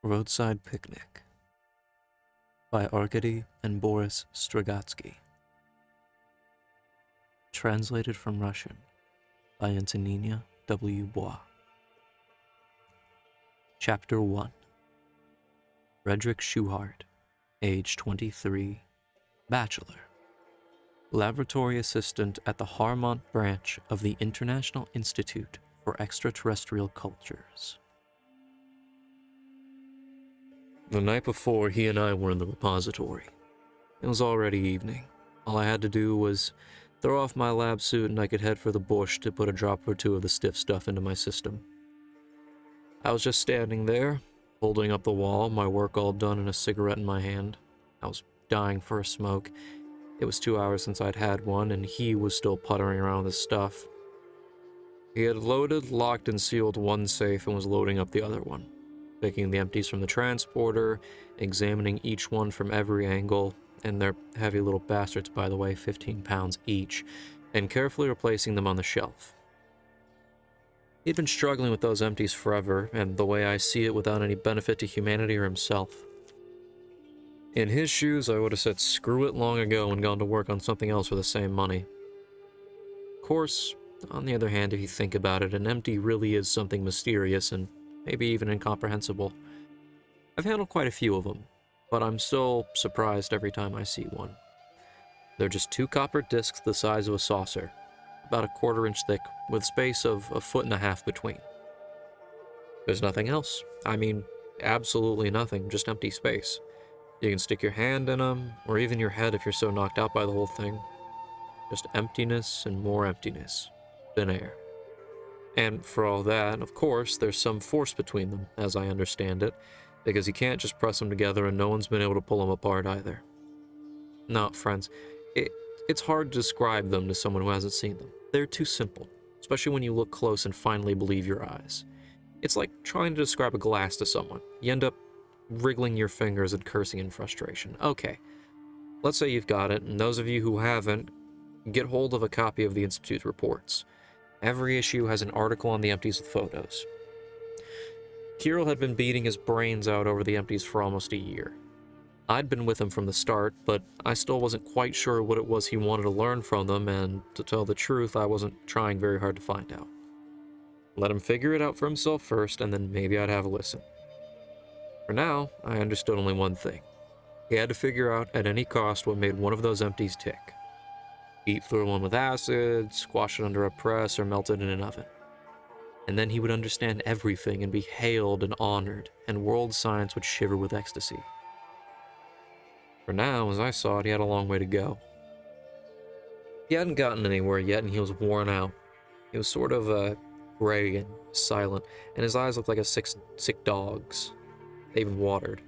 Roadside Picnic by Arkady and Boris Strugatsky. Translated from Russian by Antonina W. Bouis. Chapter 1. Frederick Schuhart, age 23, bachelor. Laboratory assistant at the Harmont branch of the International Institute for Extraterrestrial Cultures. The night before, he and I were in the repository. It was already evening. All I had to do was throw off my lab suit and I could head for the bush to put a drop or two of the stiff stuff into my system. I was just standing there, holding up the wall, my work all done and a cigarette in my hand. I was dying for a smoke. It was 2 hours since I'd had one, and he was still puttering around with his stuff. He had loaded, locked, and sealed one safe and was loading up the other one, taking the empties from the transporter, examining each one from every angle, and they're heavy little bastards, by the way, 15 pounds each, and carefully replacing them on the shelf. He'd been struggling with those empties forever, and the way I see it, without any benefit to humanity or himself. In his shoes, I would have said screw it long ago and gone to work on something else for the same money. Of course, on the other hand, if you think about it, an empty really is something mysterious and maybe even incomprehensible. I've handled quite a few of them, but I'm still surprised every time I see one. They're just 2 copper discs the size of a saucer, about a 1/4 inch thick, with space of 1.5 feet between. There's nothing else. I mean, absolutely nothing, just empty space. You can stick your hand in them, or even your head if you're so knocked out by the whole thing. Just emptiness and more emptiness. Thin air. And for all that, of course, there's some force between them, as I understand it, because you can't just press them together and no one's been able to pull them apart either. No, friends, it's hard to describe them to someone who hasn't seen them. They're too simple, especially when you look close and finally believe your eyes. It's like trying to describe a glass to someone. You end up wriggling your fingers and cursing in frustration. Okay, let's say you've got it, and those of you who haven't, get hold of a copy of the Institute's reports. Every issue has an article on the empties with photos. Kirill had been beating his brains out over the empties for almost a year. I'd been with him from the start, but I still wasn't quite sure what it was he wanted to learn from them, and to tell the truth, I wasn't trying very hard to find out. Let him figure it out for himself first, and then maybe I'd have a listen. For now, I understood only one thing. He had to figure out at any cost what made one of those empties tick. Eat through one with acid, squash it under a press, or melt it in an oven. And then he would understand everything and be hailed and honored, and world science would shiver with ecstasy. For now, as I saw it, he had a long way to go. He hadn't gotten anywhere yet, and he was worn out. He was sort of gray and silent, and his eyes looked like a sick dog's. They even watered.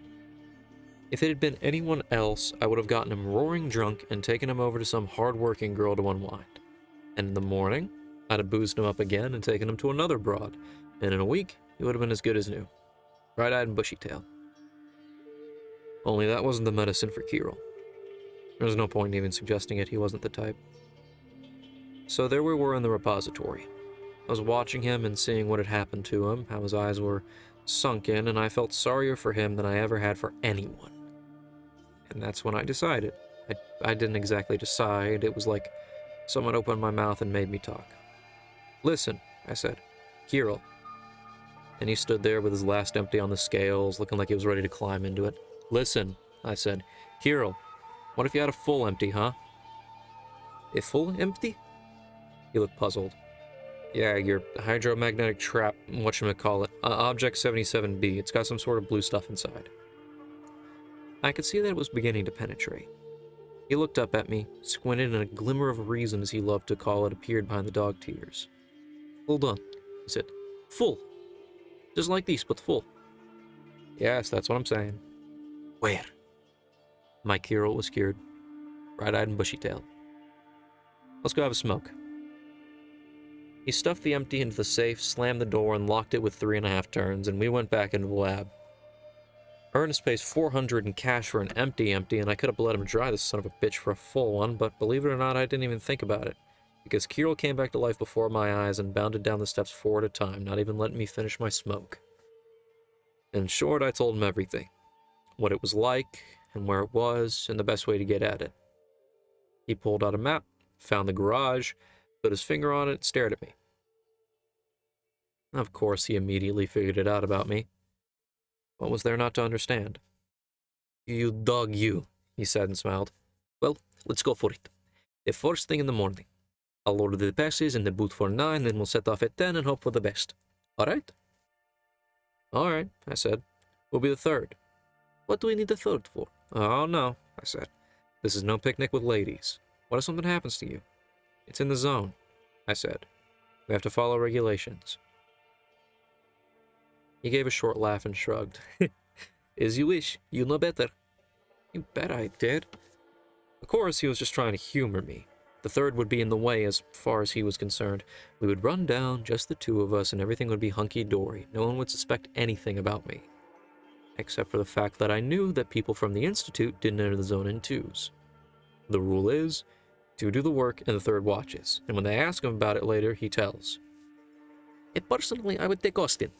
If it had been anyone else, I would have gotten him roaring drunk and taken him over to some hard-working girl to unwind. And in the morning, I'd have boozed him up again and taken him to another broad, and in a week, he would have been as good as new. Bright-eyed and bushy-tailed. Only that wasn't the medicine for Kirill. There was no point in even suggesting it, he wasn't the type. So there we were in the repository. I was watching him and seeing what had happened to him, how his eyes were sunken, and I felt sorrier for him than I ever had for anyone. And that's when I decided. I didn't exactly decide, it was like someone opened my mouth and made me talk. Listen, I said. Kirill. And he stood there with his last empty on the scales, looking like he was ready to climb into it. Listen, I said. Kirill, what if you had a full empty, huh? A full empty? He looked puzzled. Yeah, your hydromagnetic trap, whatchamacallit, Object 77B. It's got some sort of blue stuff inside. I could see that it was beginning to penetrate. He looked up at me, squinted, and a glimmer of reason, as he loved to call it, appeared behind the dog tears. Hold on, he said. Full. Just like these, but full. Yes, that's what I'm saying. Where? My Kirill was scared, bright-eyed and bushy-tailed. Let's go have a smoke. He stuffed the empty into the safe, slammed the door, and locked it with 3.5 turns, and we went back into the lab. Ernest pays $400 in cash for an empty, and I could have let him dry this son of a bitch for a full one, but believe it or not, I didn't even think about it, because Kirill came back to life before my eyes and bounded down the steps 4 at a time, not even letting me finish my smoke. In short, I told him everything. What it was like, and where it was, and the best way to get at it. He pulled out a map, found the garage, put his finger on it, and stared at me. Of course, he immediately figured it out about me. What was there not to understand? You dog, you, he said and smiled. Well, let's go for it. The first thing in the morning. I'll order the passes and the boot for 9, then we'll set off at 10 and hope for the best. All right? All right, I said. We'll be the third. What do we need the third for? Oh, no, I said. This is no picnic with ladies. What if something happens to you? It's in the zone, I said. We have to follow regulations. He gave a short laugh and shrugged. As you wish, you know better. You bet I did. Of course, he was just trying to humor me. The third would be in the way as far as he was concerned. We would run down, just the two of us, and everything would be hunky-dory. No one would suspect anything about me. Except for the fact that I knew that people from the Institute didn't enter the zone in twos. The rule is, two do the work and the third watches, and when they ask him about it later, he tells. Personally, I would take Austin,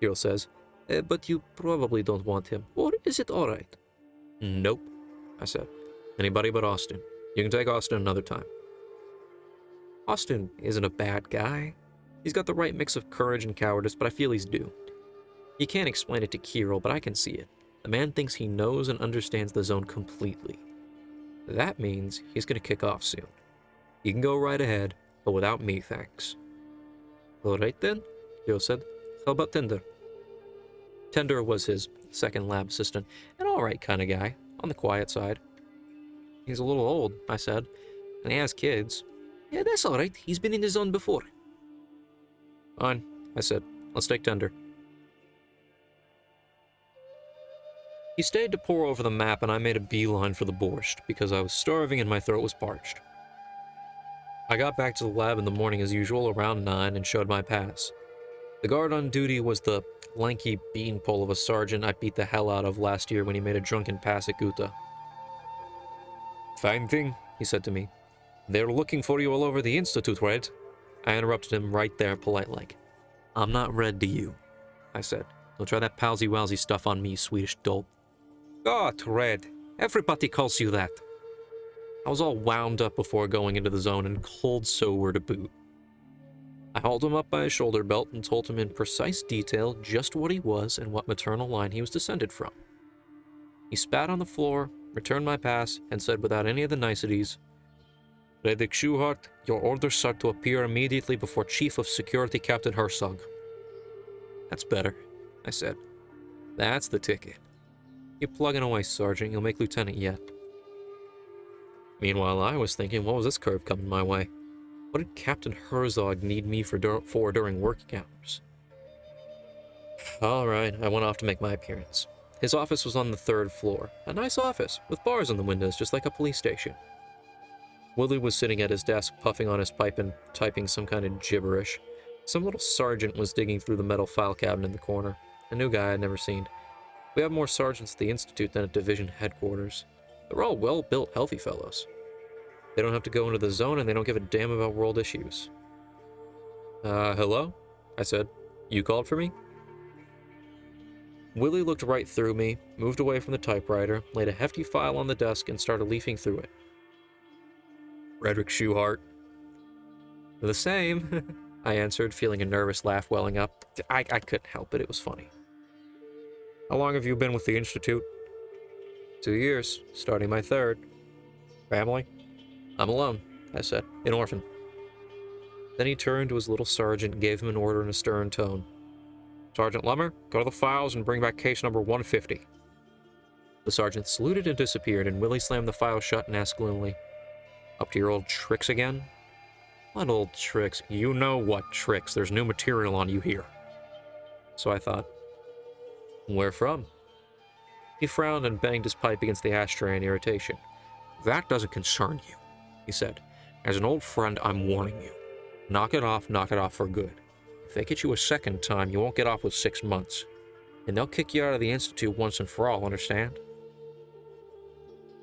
Hero says, but you probably don't want him. Or is it alright? Nope, I said. Anybody but Austin. You can take Austin another time. Austin isn't a bad guy. He's got the right mix of courage and cowardice, but I feel he's doomed. You can't explain it to Kirill, but I can see it. The man thinks he knows and understands the zone completely. That means he's going to kick off soon. You can go right ahead, but without me, thanks. Alright then, Joe said. How about Tender? Tender was his second lab assistant, an alright kind of guy, on the quiet side. He's a little old, I said, and he has kids. Yeah, that's alright. He's been in the zone before. Fine, I said. Let's take Tender. He stayed to pore over the map, and I made a beeline for the borscht, because I was starving and my throat was parched. I got back to the lab in the morning as usual, around 9, and showed my pass. The guard on duty was the lanky beanpole of a sergeant I beat the hell out of last year when he made a drunken pass at Guta. Fine thing, he said to me. They're looking for you all over the Institute, right? I interrupted him right there, polite-like. I'm not red to you, I said. Don't try that palsy-walsy stuff on me, you Swedish dope. God, Red. Everybody calls you that. I was all wound up before going into the zone and cold sober to boot. I hauled him up by his shoulder belt and told him in precise detail just what he was and what maternal line he was descended from. He spat on the floor, returned my pass, and said without any of the niceties, Fredrik Schuhart, your orders are to appear immediately before Chief of Security Captain Herzog. That's better, I said. That's the ticket. Keep plugging away, Sergeant. You'll make Lieutenant yet. Meanwhile, I was thinking, what was this curve coming my way? What did Captain Herzog need me for during working hours? Alright, I went off to make my appearance. His office was on the 3rd floor. A nice office, with bars on the windows, just like a police station. Willie was sitting at his desk, puffing on his pipe and typing some kind of gibberish. Some little sergeant was digging through the metal file cabinet in the corner. A new guy I'd never seen. We have more sergeants at the Institute than at division headquarters. They're all well-built, healthy fellows. They don't have to go into the zone, and they don't give a damn about world issues. Hello? I said. You called for me? Willie looked right through me, moved away from the typewriter, laid a hefty file on the desk, and started leafing through it. Fredrik Schuhart. The same, I answered, feeling a nervous laugh welling up. I couldn't help it, it was funny. How long have you been with the Institute? 2 years, starting my 3rd. Family? I'm alone, I said, an orphan. Then he turned to his little sergeant and gave him an order in a stern tone. Sergeant Lummer, go to the files and bring back case number 150. The sergeant saluted and disappeared, and Willie slammed the file shut and asked gloomily, Up to your old tricks again? What old tricks? You know what tricks. There's new material on you here. So I thought, where from? He frowned and banged his pipe against the ashtray in irritation. That doesn't concern you, he said. As an old friend, I'm warning you. Knock it off for good. If they get you a second time, you won't get off with 6 months. And they'll kick you out of the Institute once and for all, understand?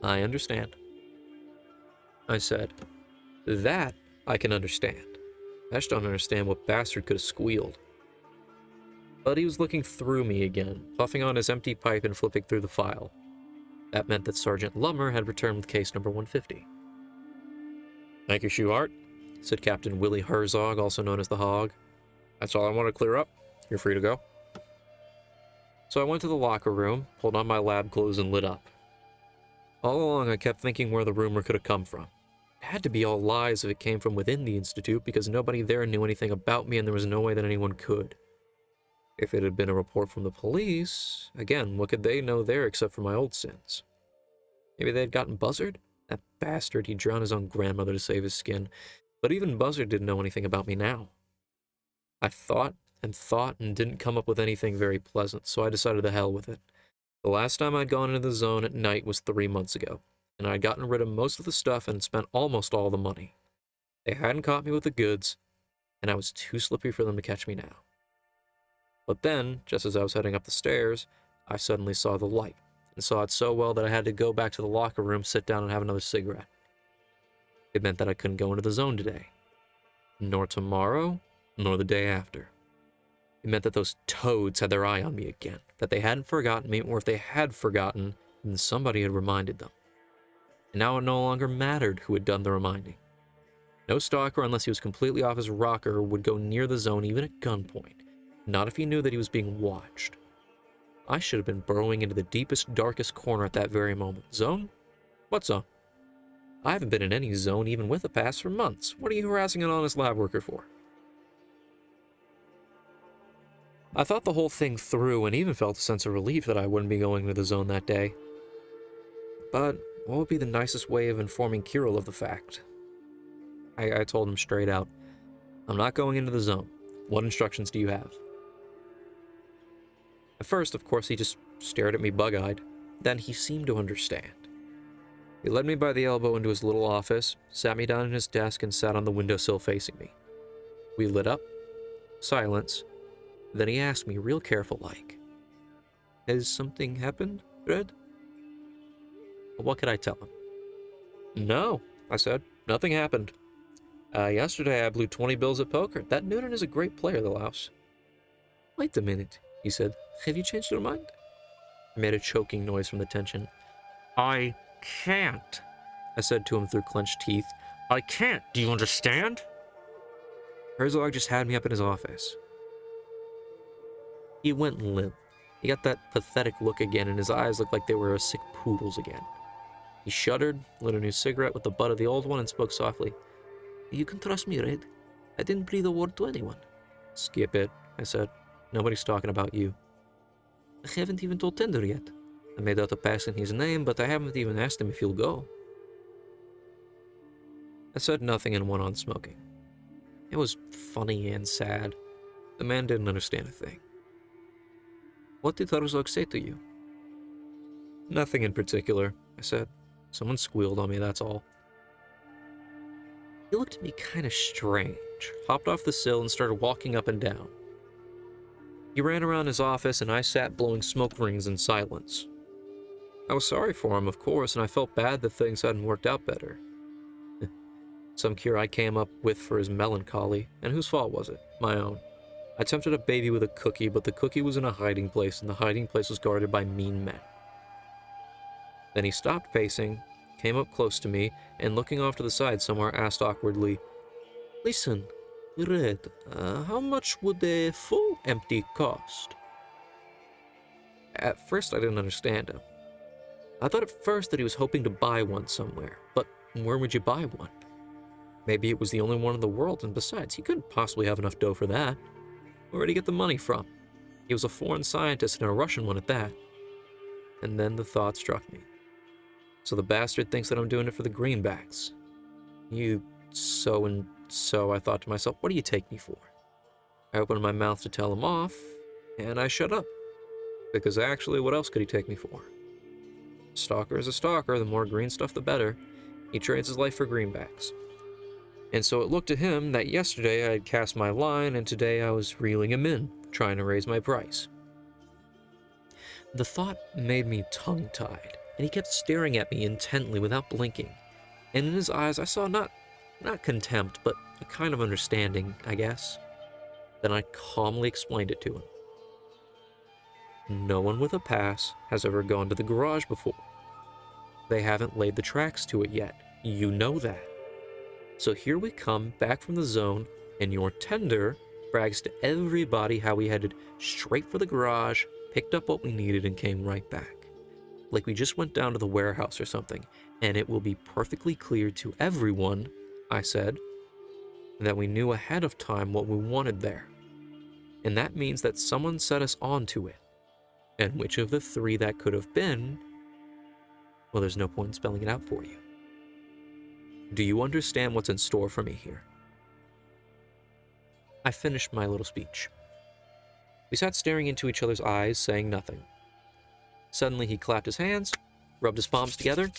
I understand. I said, that I can understand. I just don't understand what bastard could have squealed. But he was looking through me again, puffing on his empty pipe and flipping through the file. That meant that Sergeant Lummer had returned with case number 150. "Thank you, Schuhart," said Captain Willie Herzog, also known as the Hog. "That's all I want to clear up. You're free to go." So I went to the locker room, pulled on my lab clothes, and lit up. All along, I kept thinking where the rumor could have come from. It had to be all lies if it came from within the Institute, because nobody there knew anything about me and there was no way that anyone could. If it had been a report from the police, again, what could they know there except for my old sins? Maybe they had gotten Buzzard? That bastard, he drowned his own grandmother to save his skin. But even Buzzard didn't know anything about me now. I thought and didn't come up with anything very pleasant, so I decided to hell with it. The last time I'd gone into the zone at night was 3 months ago, and I'd gotten rid of most of the stuff and spent almost all the money. They hadn't caught me with the goods, and I was too slippery for them to catch me now. But then, just as I was heading up the stairs, I suddenly saw the light, and saw it so well that I had to go back to the locker room, sit down, and have another cigarette. It meant that I couldn't go into the zone today. Nor tomorrow, nor the day after. It meant that those toads had their eye on me again, that they hadn't forgotten me, or if they had forgotten, then somebody had reminded them. And now it no longer mattered who had done the reminding. No stalker, unless he was completely off his rocker, would go near the zone even at gunpoint, not if he knew that he was being watched. I should have been burrowing into the deepest, darkest corner at that very moment. Zone? What zone? I haven't been in any zone, even with a pass, for months. What are you harassing an honest lab worker for? I thought the whole thing through and even felt a sense of relief that I wouldn't be going to the zone that day. But what would be the nicest way of informing Kirill of the fact? I told him straight out, "I'm not going into the zone. What instructions do you have?" At first, of course, he just stared at me bug-eyed. Then he seemed to understand. He led me by the elbow into his little office, sat me down at his desk, and sat on the windowsill facing me. We lit up. Silence. Then he asked me, real careful-like, "Has something happened, Red?" What could I tell him? "No," I said. "Nothing happened. Yesterday I blew 20 bills at poker. That Newton is a great player, the louse." "Wait a minute," he said. "Have you changed your mind?" I made a choking noise from the tension. "I can't," I said to him through clenched teeth. "I can't. Do you understand?" Herzog just had me up in his office. He went limp. He got that pathetic look again, and his eyes looked like they were a sick poodle's again. He shuddered, lit a new cigarette with the butt of the old one, and spoke softly. "You can trust me, Red. I didn't breathe a word to anyone." "Skip it," I said. "Nobody's talking about you." "I haven't even told Tender yet. I made out a pass in his name, but I haven't even asked him if he'll go." I said nothing and went on smoking. It was funny and sad. The man didn't understand a thing. "What did Herzog say to you?" "Nothing in particular," I said. "Someone squealed on me, that's all." He looked at me kind of strange, hopped off the sill and started walking up and down. He ran around his office and I sat blowing smoke rings in silence. I was sorry for him, of course, and I felt bad that things hadn't worked out better. Some cure I came up with for his melancholy, and whose fault was it? My own. I tempted a baby with a cookie, but the cookie was in a hiding place, and the hiding place was guarded by mean men. Then he stopped pacing, came up close to me, and looking off to the side somewhere, asked awkwardly, "Listen, Red, how much would a full empty cost?" At first I didn't understand him. I thought at first that he was hoping to buy one somewhere, but where would you buy one? Maybe it was the only one in the world, and besides, he couldn't possibly have enough dough for that. Where'd he get the money from? He was a foreign scientist and a Russian one at that. And then the thought struck me. So the bastard thinks that I'm doing it for the greenbacks. You so-and-so, I thought to myself, what do you take me for? I opened my mouth to tell him off, and I shut up. Because actually, what else could he take me for? A stalker is a stalker, the more green stuff the better. He trades his life for greenbacks. And so it looked to him that yesterday I had cast my line, and today I was reeling him in, trying to raise my price. The thought made me tongue-tied, and he kept staring at me intently without blinking. And in his eyes I saw not contempt, but a kind of understanding, I guess. Then I calmly explained it to him. No one with a pass has ever gone to the garage before. They haven't laid the tracks to it yet. You know that. So here we come back from the zone, and your tender brags to everybody how we headed straight for the garage, picked up what we needed, and came right back. Like we just went down to the warehouse or something, and it will be perfectly clear to everyone, I said, that we knew ahead of time what we wanted there. And that means that someone set us onto it. And which of the three that could have been, well, there's no point in spelling it out for you. Do you understand what's in store for me here? I finished my little speech. We sat staring into each other's eyes, saying nothing. Suddenly he clapped his hands, rubbed his palms together,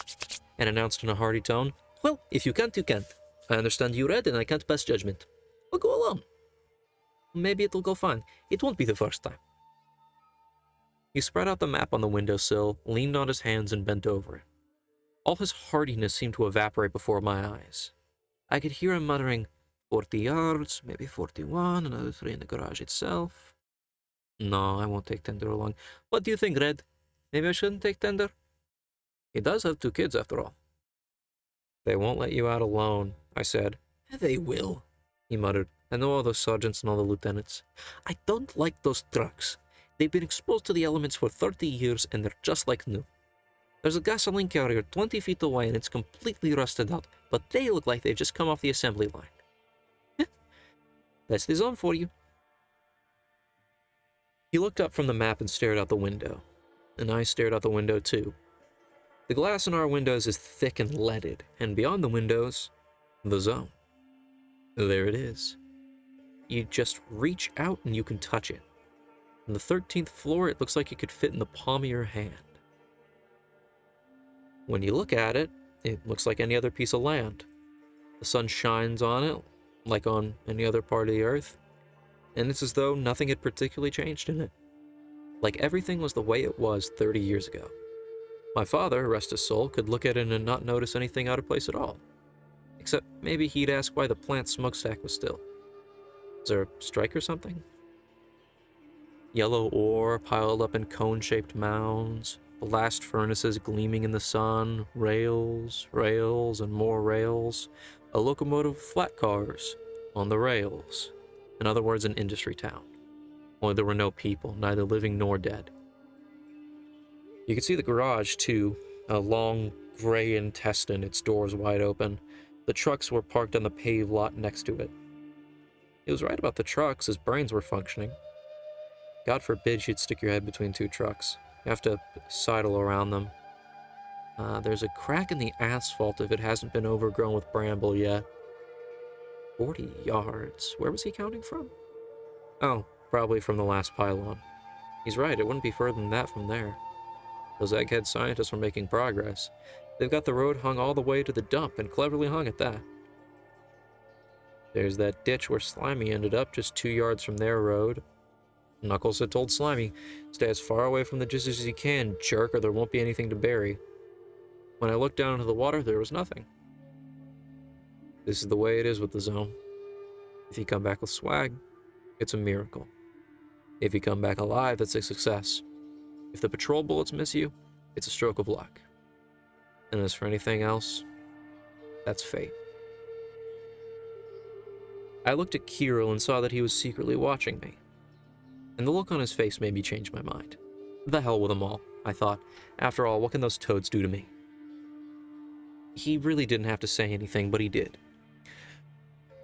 and announced in a hearty tone, "Well, if you can't, you can't. I understand you read and I can't pass judgment. I'll go alone. Maybe it'll go fine. It won't be the first time." He spread out the map on the windowsill, leaned on his hands, and bent over it. All his heartiness seemed to evaporate before my eyes. I could hear him muttering, 40 yards, maybe 41, another 3 in the garage itself. No, I won't take Tender along. What do you think, Red? Maybe I shouldn't take Tender? He does have 2 kids, after all. They won't let you out alone, I said. They will, he muttered. I know all those sergeants and all the lieutenants. I don't like those trucks. They've been exposed to the elements for 30 years and they're just like new. There's a gasoline carrier 20 feet away and it's completely rusted out, but they look like they've just come off the assembly line. That's the zone for you. He looked up from the map and stared out the window, and I stared out the window too. The glass in our windows is thick and leaded, and beyond the windows, the zone. There it is. You just reach out and you can touch it. On the 13th floor, it looks like it could fit in the palm of your hand. When you look at it, it looks like any other piece of land. The sun shines on it, like on any other part of the earth, and it's as though nothing had particularly changed in it. Like everything was the way it was 30 years ago. My father, rest his soul, could look at it and not notice anything out of place at all. Except maybe he'd ask why the plant smokestack was still. Is there a strike or something? Yellow ore piled up in cone-shaped mounds, blast furnaces gleaming in the sun, rails, and more rails, a locomotive with flat cars on the rails. In other words, an industry town. Only there were no people, neither living nor dead. You could see the garage, too, a long gray intestine, its doors wide open. The trucks were parked on the paved lot next to it. He was right about the trucks, his brains were functioning. God forbid you'd stick your head between 2 trucks. You have to sidle around them. There's a crack in the asphalt if it hasn't been overgrown with bramble yet. 40 yards. Where was he counting from? Oh, probably from the last pylon. He's right, it wouldn't be further than that from there. Those egghead scientists were making progress. They've got the road hung all the way to the dump, and cleverly hung at that. There's that ditch where Slimy ended up, just 2 yards from their road. Knuckles had told Slimy, stay as far away from the jizzes as you can, jerk, or there won't be anything to bury. When I looked down into the water, there was nothing. This is the way it is with the zone. If you come back with swag, it's a miracle. If you come back alive, it's a success. If the patrol bullets miss you, it's a stroke of luck. And as for anything else, that's fate. I looked at Kirill and saw that he was secretly watching me. And the look on his face made me change my mind. The hell with them all, I thought. After all, what can those toads do to me? He really didn't have to say anything, but he did.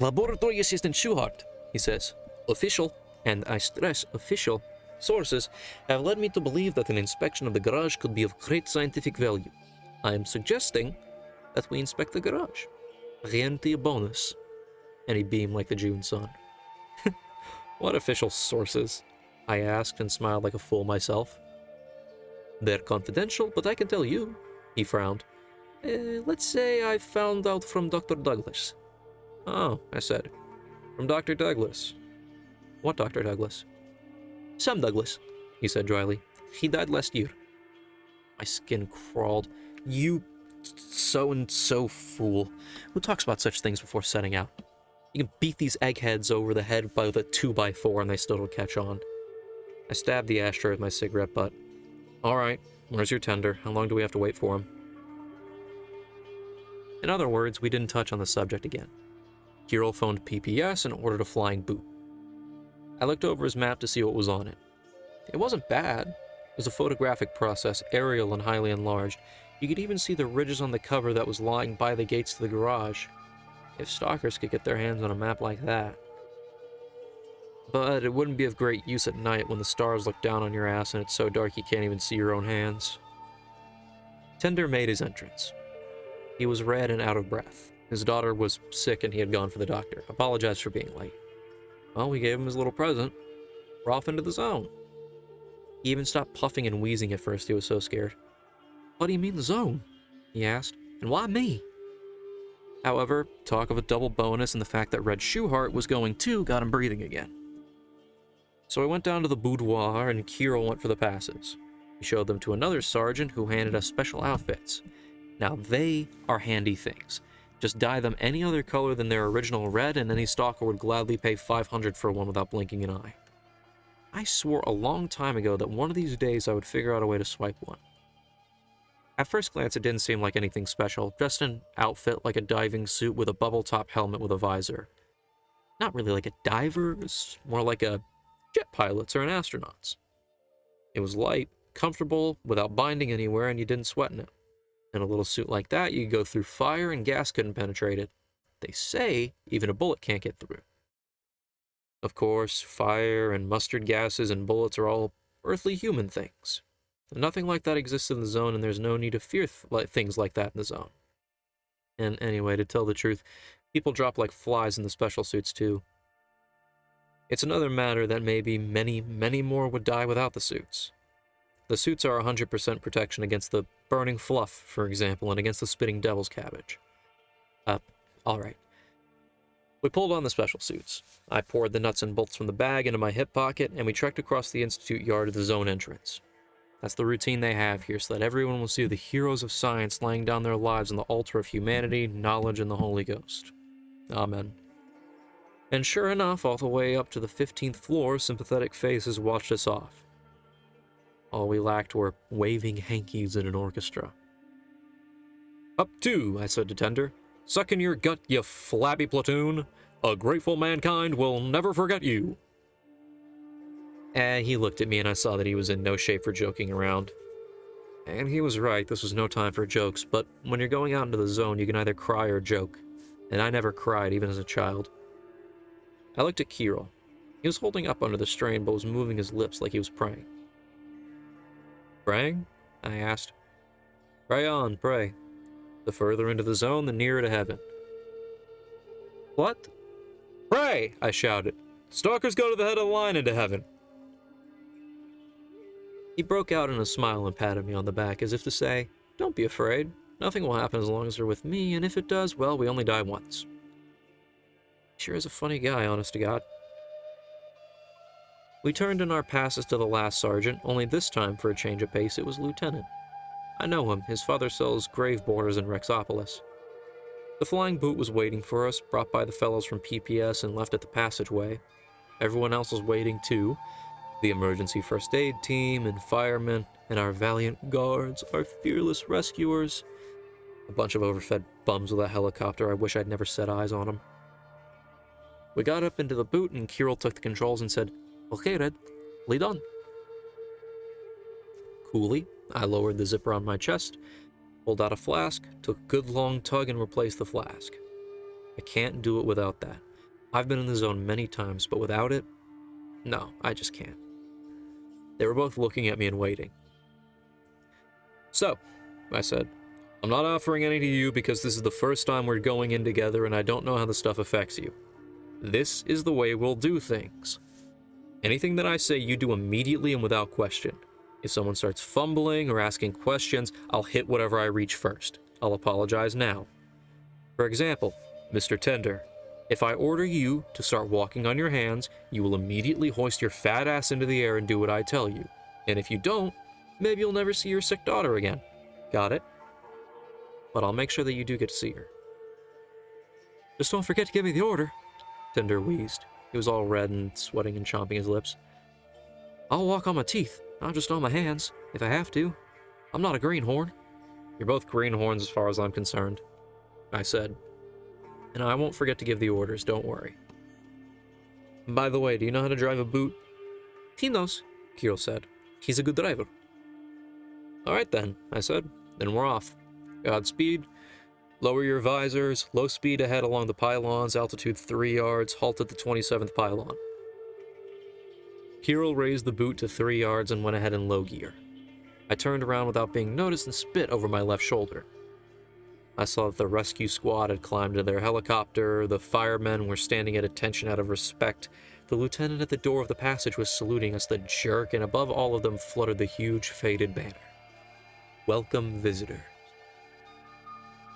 Laboratory Assistant Schuhart, he says. Official, and I stress official, sources have led me to believe that an inspection of the garage could be of great scientific value. I am suggesting that we inspect the garage. Rien de bonus. And he beamed like the June sun. What official sources? I asked and smiled like a fool myself. They're confidential, but I can tell you, he frowned. Let's say I found out from Dr. Douglas. Oh, I said. From Dr. Douglas. What Dr. Douglas? Sam Douglas, he said dryly. He died last year. My skin crawled. You so-and-so fool. Who talks about such things before setting out? You can beat these eggheads over the head by the 2x4 and they still don't catch on. I stabbed the ashtray with my cigarette butt. Alright, where's your tender? How long do we have to wait for him? In other words, we didn't touch on the subject again. Kirill phoned PPS and ordered a flying boot. I looked over his map to see what was on it. It wasn't bad. It was a photographic process, aerial and highly enlarged. You could even see the ridges on the cover that was lying by the gates to the garage. If stalkers could get their hands on a map like that. But it wouldn't be of great use at night when the stars look down on your ass and it's so dark you can't even see your own hands. Tender made his entrance. He was red and out of breath. His daughter was sick and he had gone for the doctor. Apologized for being late. Well, we gave him his little present. We're off into the zone. He even stopped puffing and wheezing at first. He was so scared. What do you mean the zone? He asked. And why me? However, talk of a double bonus and the fact that Red Shoeheart was going too got him breathing again. So I went down to the boudoir and Kirill went for the passes. He showed them to another sergeant who handed us special outfits. Now they are handy things. Just dye them any other color than their original red and any stalker would gladly pay $500 for one without blinking an eye. I swore a long time ago that one of these days I would figure out a way to swipe one. At first glance it didn't seem like anything special, just an outfit like a diving suit with a bubble top helmet with a visor. Not really like a diver's, more like a jet pilot's or an astronaut's. It was light, comfortable, without binding anywhere, and you didn't sweat in it. In a little suit like that, you could go through fire and gas couldn't penetrate it. They say even a bullet can't get through. Of course, fire and mustard gases and bullets are all earthly human things. Nothing like that exists in the zone, and there's no need to fear things like that in the zone. And anyway, to tell the truth, people drop like flies in the special suits too. It's another matter that maybe many, many more would die without the suits. The suits are 100% protection against the burning fluff, for example, and against the spitting devil's cabbage. Alright. We pulled on the special suits. I poured the nuts and bolts from the bag into my hip pocket, and we trekked across the Institute yard to the zone entrance. That's the routine they have here, so that everyone will see the heroes of science laying down their lives on the altar of humanity, knowledge, and the Holy Ghost. Amen. And sure enough, all the way up to the 15th floor, sympathetic faces watched us off. All we lacked were waving hankies in an orchestra. Up two, I said to Tender. Suck in your gut, you flabby platoon. A grateful mankind will never forget you. He looked at me and I saw that he was in no shape for joking around. And he was right, this was no time for jokes, but when you're going out into the zone, you can either cry or joke. And I never cried, even as a child. I looked at Kirill. He was holding up under the strain, but was moving his lips like he was praying. Praying? I asked. Pray on, pray. The further into the zone, the nearer to heaven. What? Pray! I shouted. Stalkers go to the head of the line into heaven. He broke out in a smile and patted me on the back as if to say, don't be afraid. Nothing will happen as long as they're with me, and if it does, well, we only die once. Sure is a funny guy, honest to God. We turned in our passes to the last sergeant, only this time, for a change of pace, it was Lieutenant. I know him. His father sells grave borders in Rexopolis. The flying boot was waiting for us, brought by the fellows from PPS and left at the passageway. Everyone else was waiting too. The emergency first aid team and firemen, and our valiant guards, our fearless rescuers. A bunch of overfed bums with a helicopter. I wish I'd never set eyes on them. We got up into the boot and Kirill took the controls and said, Okay, Red, lead on. Coolly, I lowered the zipper on my chest, pulled out a flask, took a good long tug and replaced the flask. I can't do it without that. I've been in the zone many times, but without it, no, I just can't. They were both looking at me and waiting. So, I said, I'm not offering any to you because this is the first time we're going in together and I don't know how the stuff affects you. This is the way we'll do things. Anything that I say, you do immediately and without question. If someone starts fumbling or asking questions, I'll hit whatever I reach first. I'll apologize now. For example, Mr. Tender, if I order you to start walking on your hands, you will immediately hoist your fat ass into the air and do what I tell you. And if you don't, maybe you'll never see your sick daughter again. Got it? But I'll make sure that you do get to see her. Just don't forget to give me the order, Tender wheezed. He was all red and sweating and chomping his lips. I'll walk on my teeth, not just on my hands, if I have to. I'm not a greenhorn. You're both greenhorns as far as I'm concerned, I said. And I won't forget to give the orders, don't worry. By the way, do you know how to drive a boot? He knows, Kirill said. He's a good driver. All right then, I said. Then we're off. Godspeed. Lower your visors. Low speed ahead along the pylons. Altitude 3 yards. Halt at the 27th pylon. Kirill raised the boot to 3 yards and went ahead in low gear. I turned around without being noticed and spit over my left shoulder. I saw that the rescue squad had climbed into their helicopter, the firemen were standing at attention out of respect, the lieutenant at the door of the passage was saluting us, the jerk, and above all of them fluttered the huge faded banner. Welcome visitors.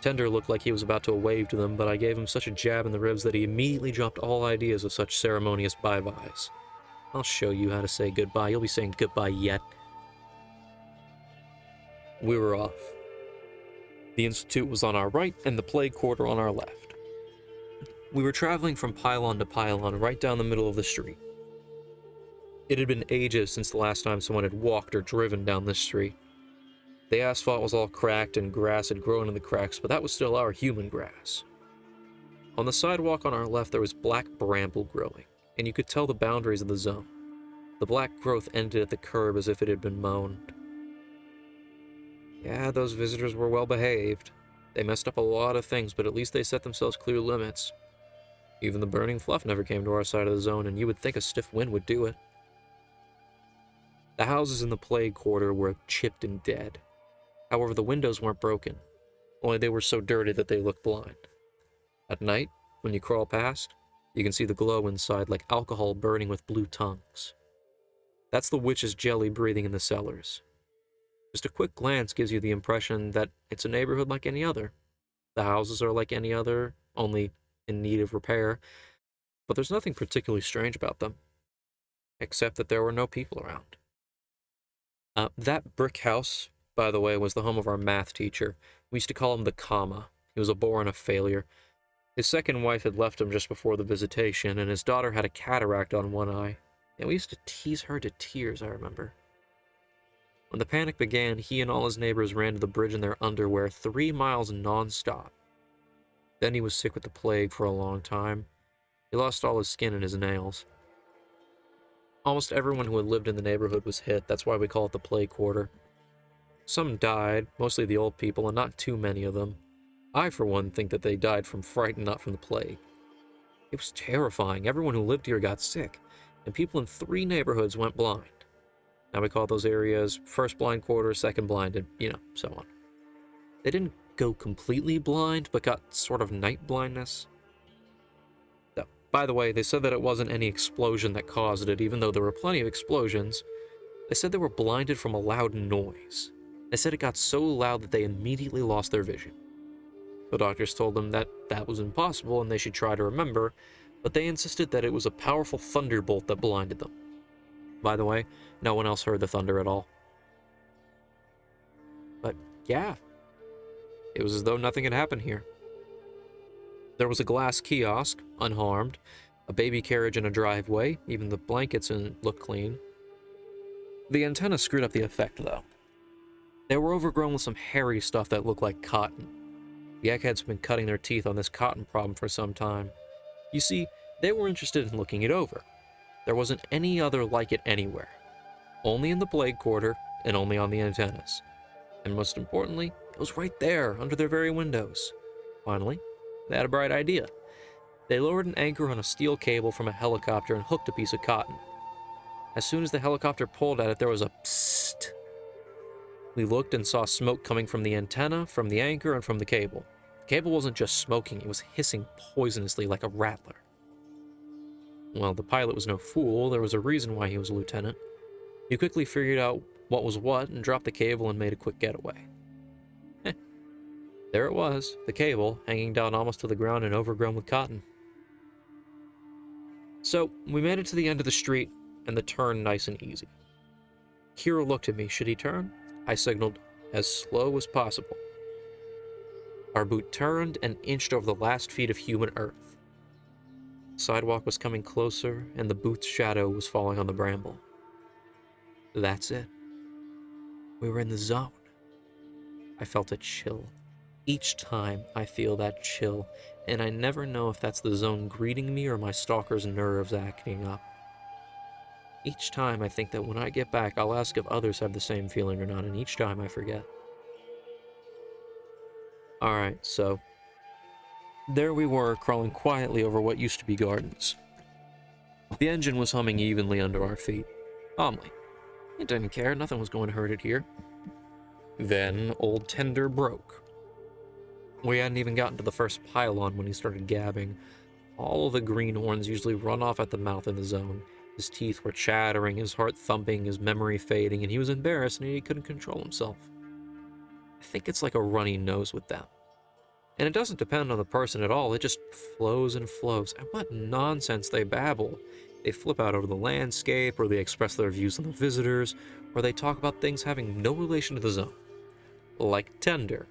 Tender looked like he was about to wave to them, but I gave him such a jab in the ribs that he immediately dropped all ideas of such ceremonious bye-byes. I'll show you how to say goodbye. You'll be saying goodbye yet. We were off. The Institute was on our right and the plague quarter on our left. We were traveling from pylon to pylon right down the middle of the street. It had been ages since the last time someone had walked or driven down this street. The asphalt was all cracked and grass had grown in the cracks, but that was still our human grass. On the sidewalk on our left there was black bramble growing, and you could tell the boundaries of the zone. The black growth ended at the curb as if it had been mown. Yeah, those visitors were well behaved. They messed up a lot of things, but at least they set themselves clear limits. Even the burning fluff never came to our side of the zone, and you would think a stiff wind would do it. The houses in the plague quarter were chipped and dead. However, the windows weren't broken, only they were so dirty that they looked blind. At night, when you crawl past, you can see the glow inside like alcohol burning with blue tongues. That's the witch's jelly breathing in the cellars. Just a quick glance gives you the impression that it's a neighborhood like any other. The houses are like any other, only in need of repair, but there's nothing particularly strange about them, except that there were no people around. That brick house, by the way, was the home of our math teacher. We used to call him the comma. He was a bore and a failure. His second wife had left him just before the visitation, and his daughter had a cataract on one eye, and we used to tease her to tears, I remember. When the panic began, he and all his neighbors ran to the bridge in their underwear 3 miles non-stop. Then he was sick with the plague for a long time. He lost all his skin and his nails. Almost everyone who had lived in the neighborhood was hit, that's why we call it the plague quarter. Some died, mostly the old people, and not too many of them. I, for one, think that they died from fright and not from the plague. It was terrifying. Everyone who lived here got sick, and people in 3 neighborhoods went blind. Now we call those areas first blind quarter, second blind, and, so on. They didn't go completely blind, but got sort of night blindness. So, by the way, they said that it wasn't any explosion that caused it, even though there were plenty of explosions. They said they were blinded from a loud noise. They said it got so loud that they immediately lost their vision. The doctors told them that that was impossible and they should try to remember, but they insisted that it was a powerful thunderbolt that blinded them. By the way, no one else heard the thunder at all. But yeah, it was as though nothing had happened here. There was a glass kiosk, unharmed, a baby carriage in a driveway, even the blankets looked clean. The antenna screwed up the effect, though. They were overgrown with some hairy stuff that looked like cotton. The eggheads have been cutting their teeth on this cotton problem for some time. You see, they were interested in looking it over. There wasn't any other like it anywhere. Only in the plague quarter, and only on the antennas. And most importantly, it was right there, under their very windows. Finally, they had a bright idea. They lowered an anchor on a steel cable from a helicopter and hooked a piece of cotton. As soon as the helicopter pulled at it, there was a psst. We looked and saw smoke coming from the antenna, from the anchor, and from the cable. The cable wasn't just smoking, it was hissing poisonously like a rattler. Well, the pilot was no fool. There was a reason why he was a lieutenant. He quickly figured out what was what and dropped the cable and made a quick getaway. There it was, the cable, hanging down almost to the ground and overgrown with cotton. So, we made it to the end of the street, and the turn nice and easy. Kira looked at me. Should he turn? I signaled, as slow as possible. Our boot turned and inched over the last feet of human earth. The sidewalk was coming closer, and the boot's shadow was falling on the bramble. That's it. We were in the zone. I felt a chill. Each time I feel that chill, and I never know if that's the zone greeting me or my stalker's nerves acting up. Each time I think that when I get back, I'll ask if others have the same feeling or not, and each time I forget. Alright, so there we were, crawling quietly over what used to be gardens. The engine was humming evenly under our feet. Calmly. It didn't care, nothing was going to hurt it here. Then old Tender broke. We hadn't even gotten to the first pylon when he started gabbing. All of the greenhorns usually run off at the mouth of the zone. His teeth were chattering, his heart thumping, his memory fading, and he was embarrassed and he couldn't control himself. I think it's like a runny nose with them. And it doesn't depend on the person at all, it just flows and flows. And what nonsense they babble. They flip out over the landscape, or they express their views on the visitors, or they talk about things having no relation to the zone. Like Tender.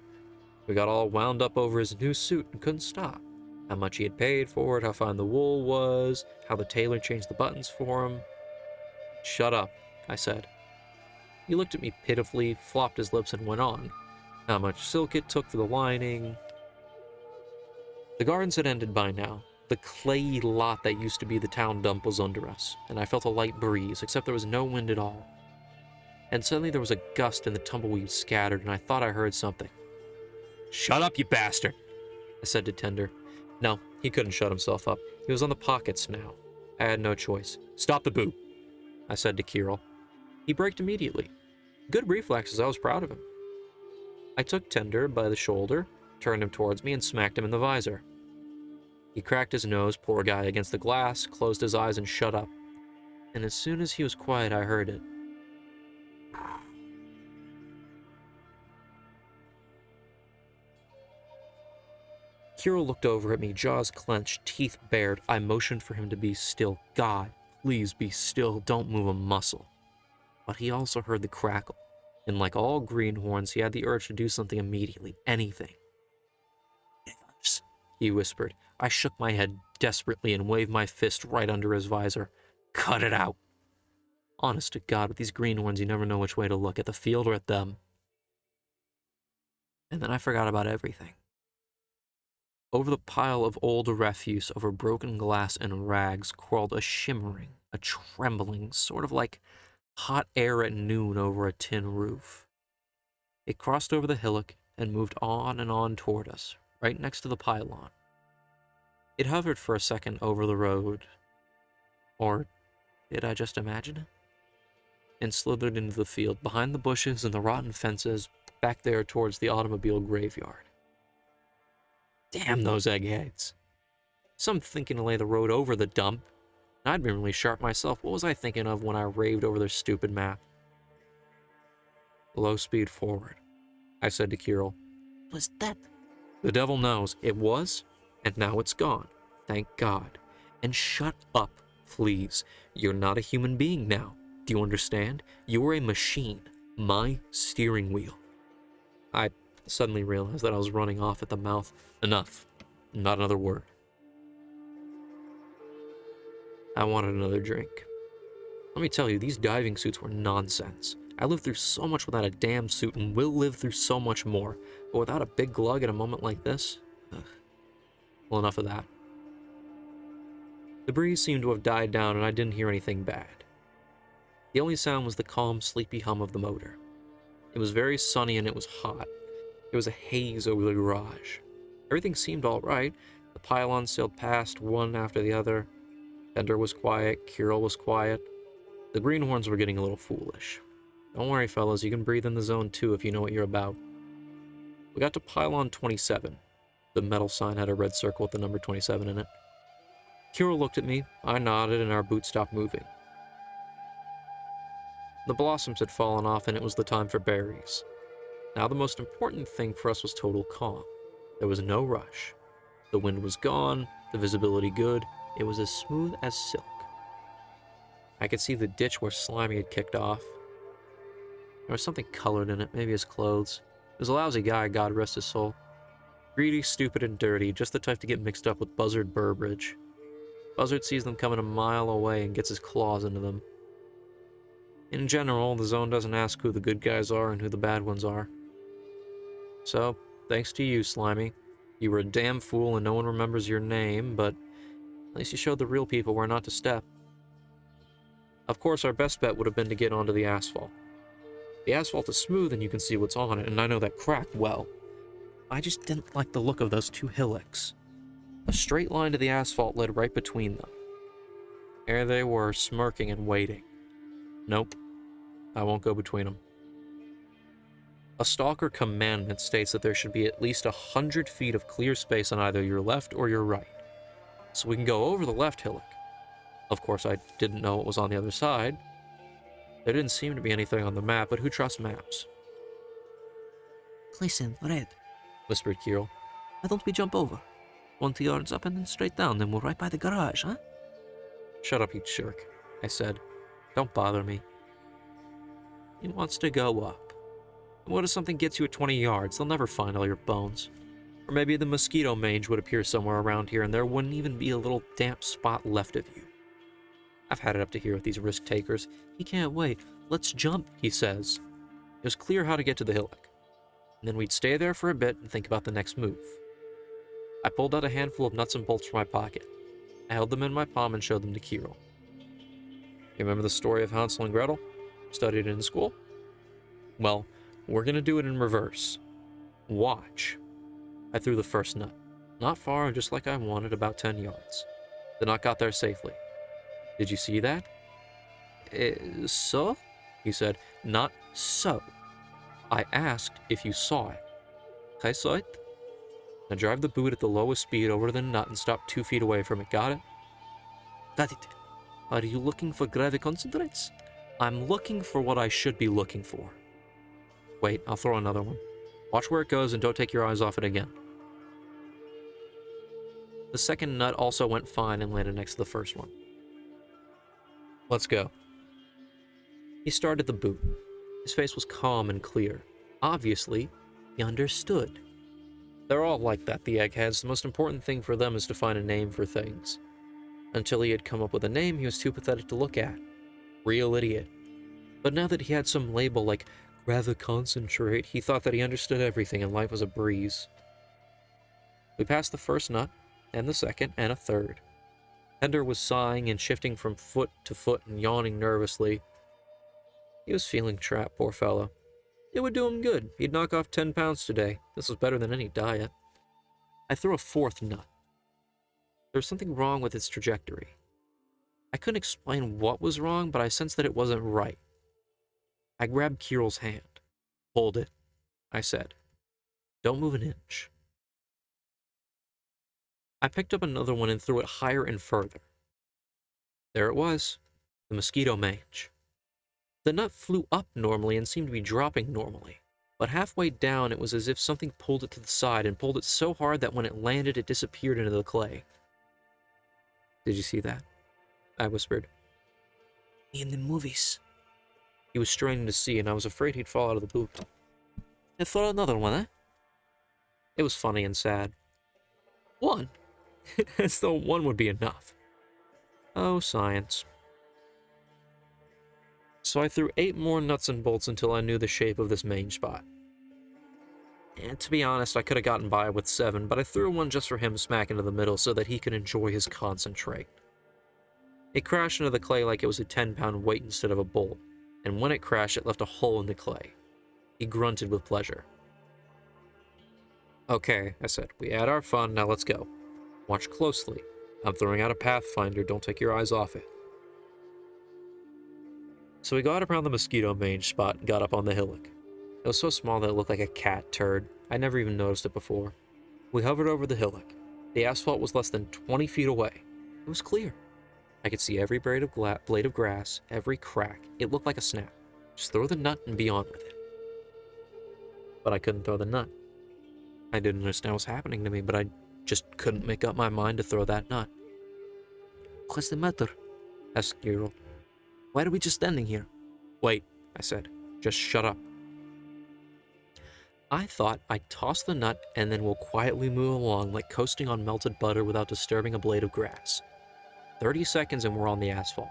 We got all wound up over his new suit and couldn't stop. How much he had paid for it, how fine the wool was, how the tailor changed the buttons for him. Shut up, I said. He looked at me pitifully, flopped his lips, and went on. How much silk it took for the lining. The gardens had ended by now. The clayey lot that used to be the town dump was under us, and I felt a light breeze, except there was no wind at all. And suddenly there was a gust and the tumbleweed scattered, and I thought I heard something. Shut up, you bastard, I said to Tender. No, he couldn't shut himself up. He was on the pockets now. I had no choice. Stop the boot, I said to Kirill. He braked immediately. Good reflexes, I was proud of him. I took Tender by the shoulder, turned him towards me, and smacked him in the visor. He cracked his nose, poor guy, against the glass, closed his eyes, and shut up. And as soon as he was quiet, I heard it. Kirill looked over at me, jaws clenched, teeth bared. I motioned for him to be still. God, please be still, don't move a muscle. But he also heard the crackle, and like all greenhorns, he had the urge to do something immediately, anything. Yes, he whispered. I shook my head desperately and waved my fist right under his visor. Cut it out. Honest to God, with these greenhorns, you never know which way to look, at the field or at them. And then I forgot about everything. Over the pile of old refuse, over broken glass and rags, crawled a shimmering, a trembling, sort of like hot air at noon over a tin roof. It crossed over the hillock and moved on and on toward us, right next to the pylon. It hovered for a second over the road. Or did I just imagine it? And slithered into the field, behind the bushes and the rotten fences, back there towards the automobile graveyard. Damn those eggheads. Some thinking to lay the road over the dump. I'd been really sharp myself. What was I thinking of when I raved over their stupid map? Low speed forward, I said to Kirill. Was that? The devil knows. It was, and now it's gone. Thank God. And shut up, please. You're not a human being now. Do you understand? You're a machine. My steering wheel. I suddenly realized that I was running off at the mouth. Enough. Not another word. I wanted another drink. Let me tell you, these diving suits were nonsense. I lived through so much without a damn suit and will live through so much more. But without a big glug at a moment like this? Ugh. Well, enough of that. The breeze seemed to have died down and I didn't hear anything bad. The only sound was the calm, sleepy hum of the motor. It was very sunny and it was hot. There was a haze over the garage. Everything seemed all right. The pylons sailed past one after the other. Tender was quiet. Kirill was quiet. The greenhorns were getting a little foolish. Don't worry, fellas. You can breathe in the zone too if you know what you're about. We got to pylon 27. The metal sign had a red circle with the number 27 in it. Kirill looked at me. I nodded and our boot stopped moving. The blossoms had fallen off and it was the time for berries. Now the most important thing for us was total calm. There was no rush. The wind was gone, the visibility good. It was as smooth as silk. I could see the ditch where Slimy had kicked off. There was something colored in it, maybe his clothes. He was a lousy guy, God rest his soul. Greedy, stupid, and dirty, just the type to get mixed up with Buzzard Burbridge. Buzzard sees them coming a mile away and gets his claws into them. In general, the zone doesn't ask who the good guys are and who the bad ones are. So, thanks to you, Slimy. You were a damn fool and no one remembers your name, but at least you showed the real people where not to step. Of course, our best bet would have been to get onto the asphalt. The asphalt is smooth and you can see what's on it, and I know that crack well. I just didn't like the look of those two hillocks. A straight line to the asphalt led right between them. There they were, smirking and waiting. Nope, I won't go between them. A stalker commandment states that there should be at least 100 feet of clear space on either your left or your right, so we can go over the left hillock. Of course, I didn't know what was on the other side. There didn't seem to be anything on the map, but who trusts maps? Listen, Red, Whispered Kirill. why don't we jump over? 20 yards up and then straight down, then we're right by the garage, huh? Shut up, you jerk, I said. Don't bother me. He wants to go up. What if something gets you at 20 yards? They'll never find all your bones. Or maybe the mosquito mange would appear somewhere around here and there wouldn't even be a little damp spot left of you. I've had it up to here with these risk takers. He can't wait. Let's jump, he says. It was clear how to get to the hillock. And then we'd stay there for a bit and think about the next move. I pulled out a handful of nuts and bolts from my pocket. I held them in my palm and showed them to Kirill. You remember the story of Hansel and Gretel? Studied it in school? Well, we're gonna do it in reverse. Watch. I threw the first nut. Not far, just like I wanted, about 10 yards. The nut got there safely. Did you see that? So? He said. Not so. I asked if you saw it. I saw it. Now drive the boot at the lowest speed over to the nut and stop 2 feet away from it. Got it? Got it. Are you looking for graviconcentrates? I'm looking for what I should be looking for. Wait, I'll throw another one. Watch where it goes and don't take your eyes off it again. The second nut also went fine and landed next to the first one. Let's go. He started the boot. His face was calm and clear. Obviously, he understood. They're all like that, the eggheads. The most important thing for them is to find a name for things. Until he had come up with a name, he was too pathetic to look at. Real idiot. But now that he had some label like graviconcentrate, he thought that he understood everything and life was a breeze. We passed the first nut, and the second, and a third. Pender was sighing and shifting from foot to foot and yawning nervously. He was feeling trapped, poor fellow. It would do him good. He'd knock off 10 pounds today. This was better than any diet. I threw a fourth nut. There was something wrong with its trajectory. I couldn't explain what was wrong, but I sensed that it wasn't right. I grabbed Kirill's hand. Hold it, I said. Don't move an inch. I picked up another one and threw it higher and further. There it was, the mosquito mange. The nut flew up normally and seemed to be dropping normally, but halfway down it was as if something pulled it to the side and pulled it so hard that when it landed it disappeared into the clay. Did you see that? I whispered. In the movies. He was straining to see, and I was afraid he'd fall out of the boot. I throw another one, eh? It was funny and sad. One? As though one would be enough. Oh, science. So I threw 8 more nuts and bolts until I knew the shape of this mange spot. And to be honest, I could have gotten by with 7, but I threw one just for him smack into the middle so that he could enjoy his concentrate. It crashed into the clay like it was a 10-pound weight instead of a bolt, and when it crashed, it left a hole in the clay. He grunted with pleasure. Okay, I said, we had our fun, now let's go. Watch closely. I'm throwing out a pathfinder, don't take your eyes off it. So we got around the mosquito mange spot and got up on the hillock. It was so small that it looked like a cat turd. I never even noticed it before. We hovered over the hillock. The asphalt was less than 20 feet away. It was clear. I could see every blade of grass, every crack. It looked like a snap. Just throw the nut and be on with it. But I couldn't throw the nut. I didn't understand what was happening to me, but I just couldn't make up my mind to throw that nut. What's the matter? Asked Kirill. Why are we just standing here? Wait, I said. Just shut up. I thought I'd toss the nut and then we'll quietly move along like coasting on melted butter without disturbing a blade of grass. 30 seconds and we're on the asphalt.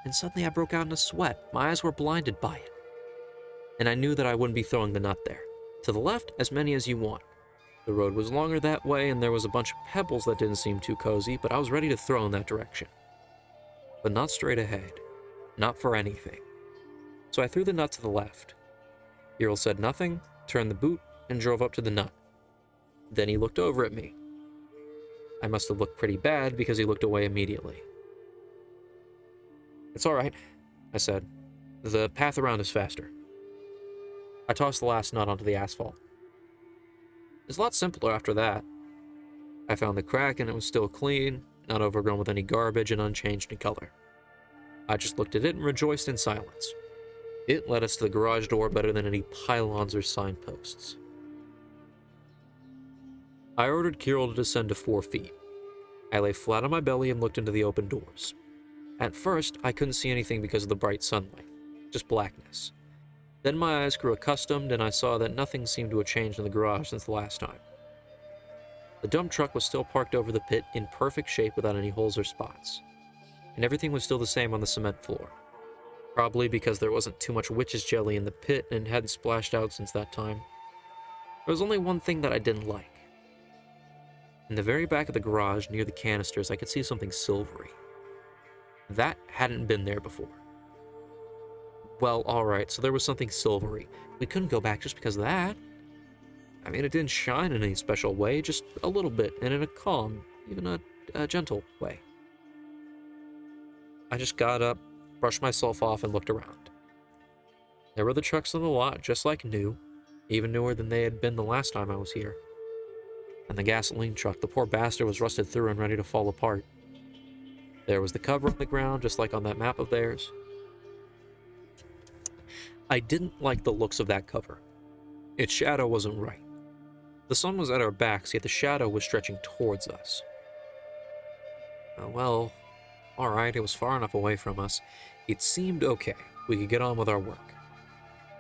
and suddenly I broke out in a sweat. My eyes were blinded by it. And I knew that I wouldn't be throwing the nut there. To the left, as many as you want. The road was longer that way, and there was a bunch of pebbles that didn't seem too cozy, but I was ready to throw in that direction. But not straight ahead. Not for anything. So I threw the nut to the left. Kirill said nothing, turned the boot, and drove up to the nut. Then he looked over at me. I must have looked pretty bad because he looked away immediately. "It's all right," I said. "The path around is faster." I tossed the last nut onto the asphalt. It was a lot simpler after that. I found the crack and it was still clean, not overgrown with any garbage and unchanged in color. I just looked at it and rejoiced in silence. It led us to the garage door better than any pylons or signposts. I ordered Kirill to descend to 4 feet. I lay flat on my belly and looked into the open doors. At first, I couldn't see anything because of the bright sunlight, just blackness. Then my eyes grew accustomed and I saw that nothing seemed to have changed in the garage since the last time. The dump truck was still parked over the pit in perfect shape without any holes or spots. And everything was still the same on the cement floor. Probably because there wasn't too much witch's jelly in the pit and hadn't splashed out since that time. There was only one thing that I didn't like. In the very back of the garage, near the canisters, I could see something silvery. That hadn't been there before. Well, alright, so there was something silvery. We couldn't go back just because of that. I mean, it didn't shine in any special way, just a little bit, and in a calm, even a gentle way. I just got up, brushed myself off, and looked around. There were the trucks in the lot, just like new, even newer than they had been the last time I was here. And the gasoline truck, the poor bastard was rusted through and ready to fall apart. There was the cover on the ground, just like on that map of theirs. I didn't like the looks of that cover. Its shadow wasn't right. The sun was at our backs, yet the shadow was stretching towards us. Well, alright, it was far enough away from us. It seemed okay. We could get on with our work.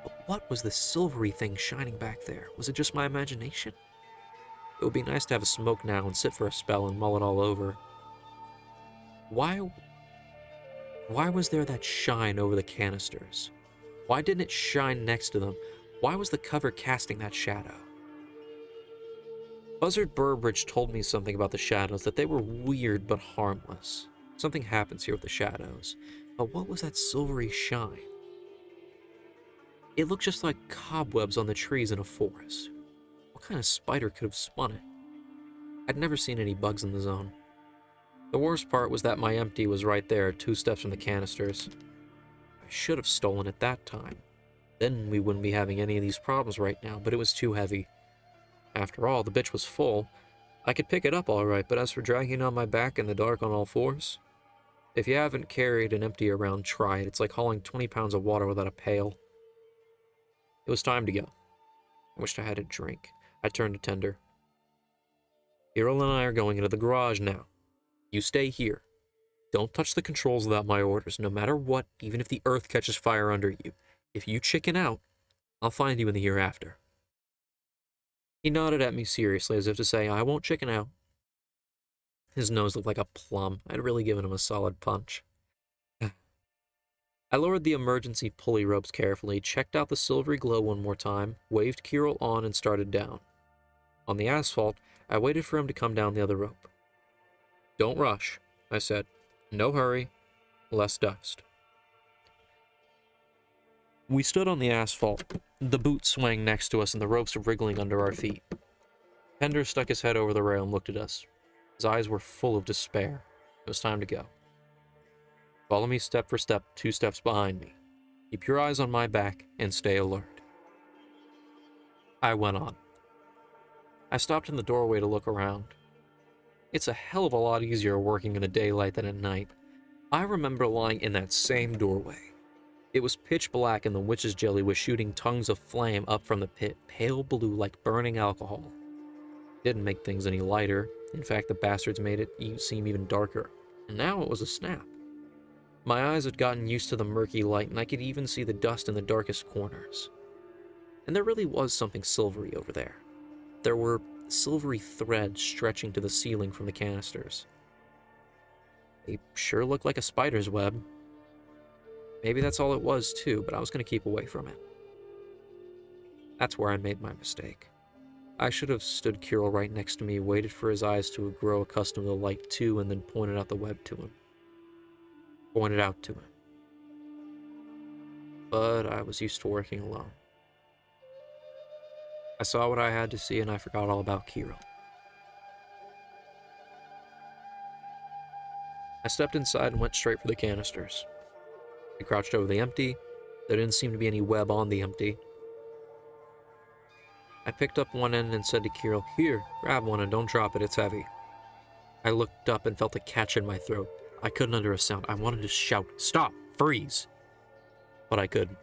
But what was the silvery thing shining back there? Was it just my imagination? It would be nice to have a smoke now and sit for a spell and mull it all over. Why was there that shine over the canisters? Why didn't it shine next to them? Why was the cover casting that shadow? Buzzard Burbridge told me something about the shadows, that they were weird but harmless. Something happens here with the shadows. But what was that silvery shine? It looked just like cobwebs on the trees in a forest. What kind of spider could have spun it? I'd never seen any bugs in the zone. The worst part was that my empty was right there, 2 steps from the canisters. I should have stolen it that time. Then we wouldn't be having any of these problems right now, but it was too heavy. After all, the bitch was full. I could pick it up alright, but as for dragging it on my back in the dark on all fours? If you haven't carried an empty around, try it. It's like hauling 20 pounds of water without a pail. It was time to go. I wished I had a drink. I turned to Tender. Kirill and I are going into the garage now. You stay here. Don't touch the controls without my orders, no matter what, even if the earth catches fire under you. If you chicken out, I'll find you in the hereafter. He nodded at me seriously, as if to say, I won't chicken out. His nose looked like a plum. I'd really given him a solid punch. I lowered the emergency pulley ropes carefully, checked out the silvery glow one more time, waved Kirill on, and started down. On the asphalt, I waited for him to come down the other rope. Don't rush, I said. No hurry. Less dust. We stood on the asphalt, the boot swaying next to us and the ropes wriggling under our feet. Tender stuck his head over the rail and looked at us. His eyes were full of despair. It was time to go. Follow me step for step, 2 steps behind me. Keep your eyes on my back and stay alert. I went on. I stopped in the doorway to look around. It's a hell of a lot easier working in the daylight than at night. I remember lying in that same doorway. It was pitch black and the witch's jelly was shooting tongues of flame up from the pit, pale blue like burning alcohol. It didn't make things any lighter. In fact, the bastards made it seem even darker. And now it was a snap. My eyes had gotten used to the murky light and I could even see the dust in the darkest corners. And there really was something silvery over there. There were silvery threads stretching to the ceiling from the canisters. They sure looked like a spider's web. Maybe that's all it was too, but I was going to keep away from it. That's where I made my mistake. I should have stood Kirill right next to me, waited for his eyes to grow accustomed to the light too, and then pointed out the web to him. Pointed out to him. But I was used to working alone. I saw what I had to see, and I forgot all about Kirill. I stepped inside and went straight for the canisters. I crouched over the empty. There didn't seem to be any web on the empty. I picked up one end and said to Kirill, "Here, grab one and don't drop it, it's heavy." I looked up and felt a catch in my throat. I couldn't utter a sound. I wanted to shout, "Stop! Freeze!" But I couldn't.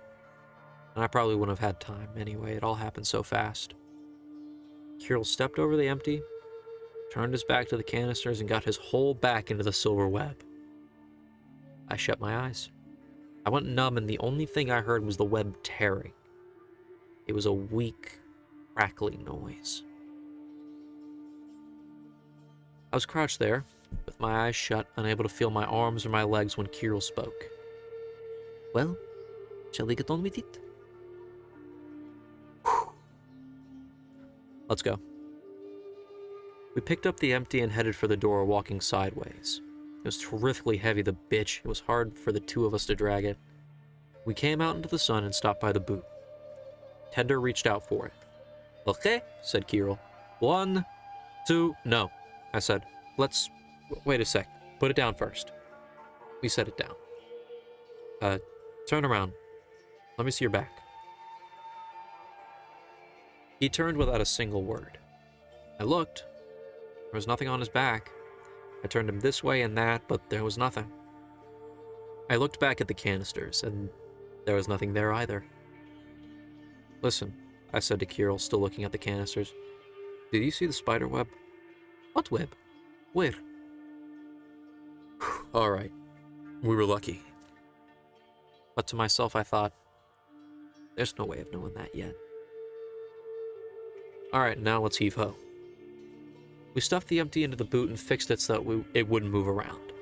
And I probably wouldn't have had time anyway, it all happened so fast. Kirill stepped over the empty, turned his back to the canisters, and got his whole back into the silver web. I shut my eyes. I went numb, and the only thing I heard was the web tearing. It was a weak, crackling noise. I was crouched there, with my eyes shut, unable to feel my arms or my legs when Kirill spoke. Well, shall we get on with it? Let's go. We picked up the empty and headed for the door, walking sideways. It was terrifically heavy, the bitch. It was hard for the two of us to drag it. We came out into the sun and stopped by the boot. Tender reached out for it. "Okay," said Kirill. "1, 2, no," I said. Wait a sec. Put it down first." We set it down. Turn around. Let me see your back." He turned without a single word. I looked. There was nothing on his back. I turned him this way and that, but there was nothing. I looked back at the canisters, and there was nothing there either. "Listen," I said to Kirill, still looking at the canisters. "Did you see the spider web?" What web? Where? All right. We were lucky. But to myself, I thought, there's no way of knowing that yet. All right, now let's heave-ho. We stuffed the empty into the boot and fixed it so that it wouldn't move around.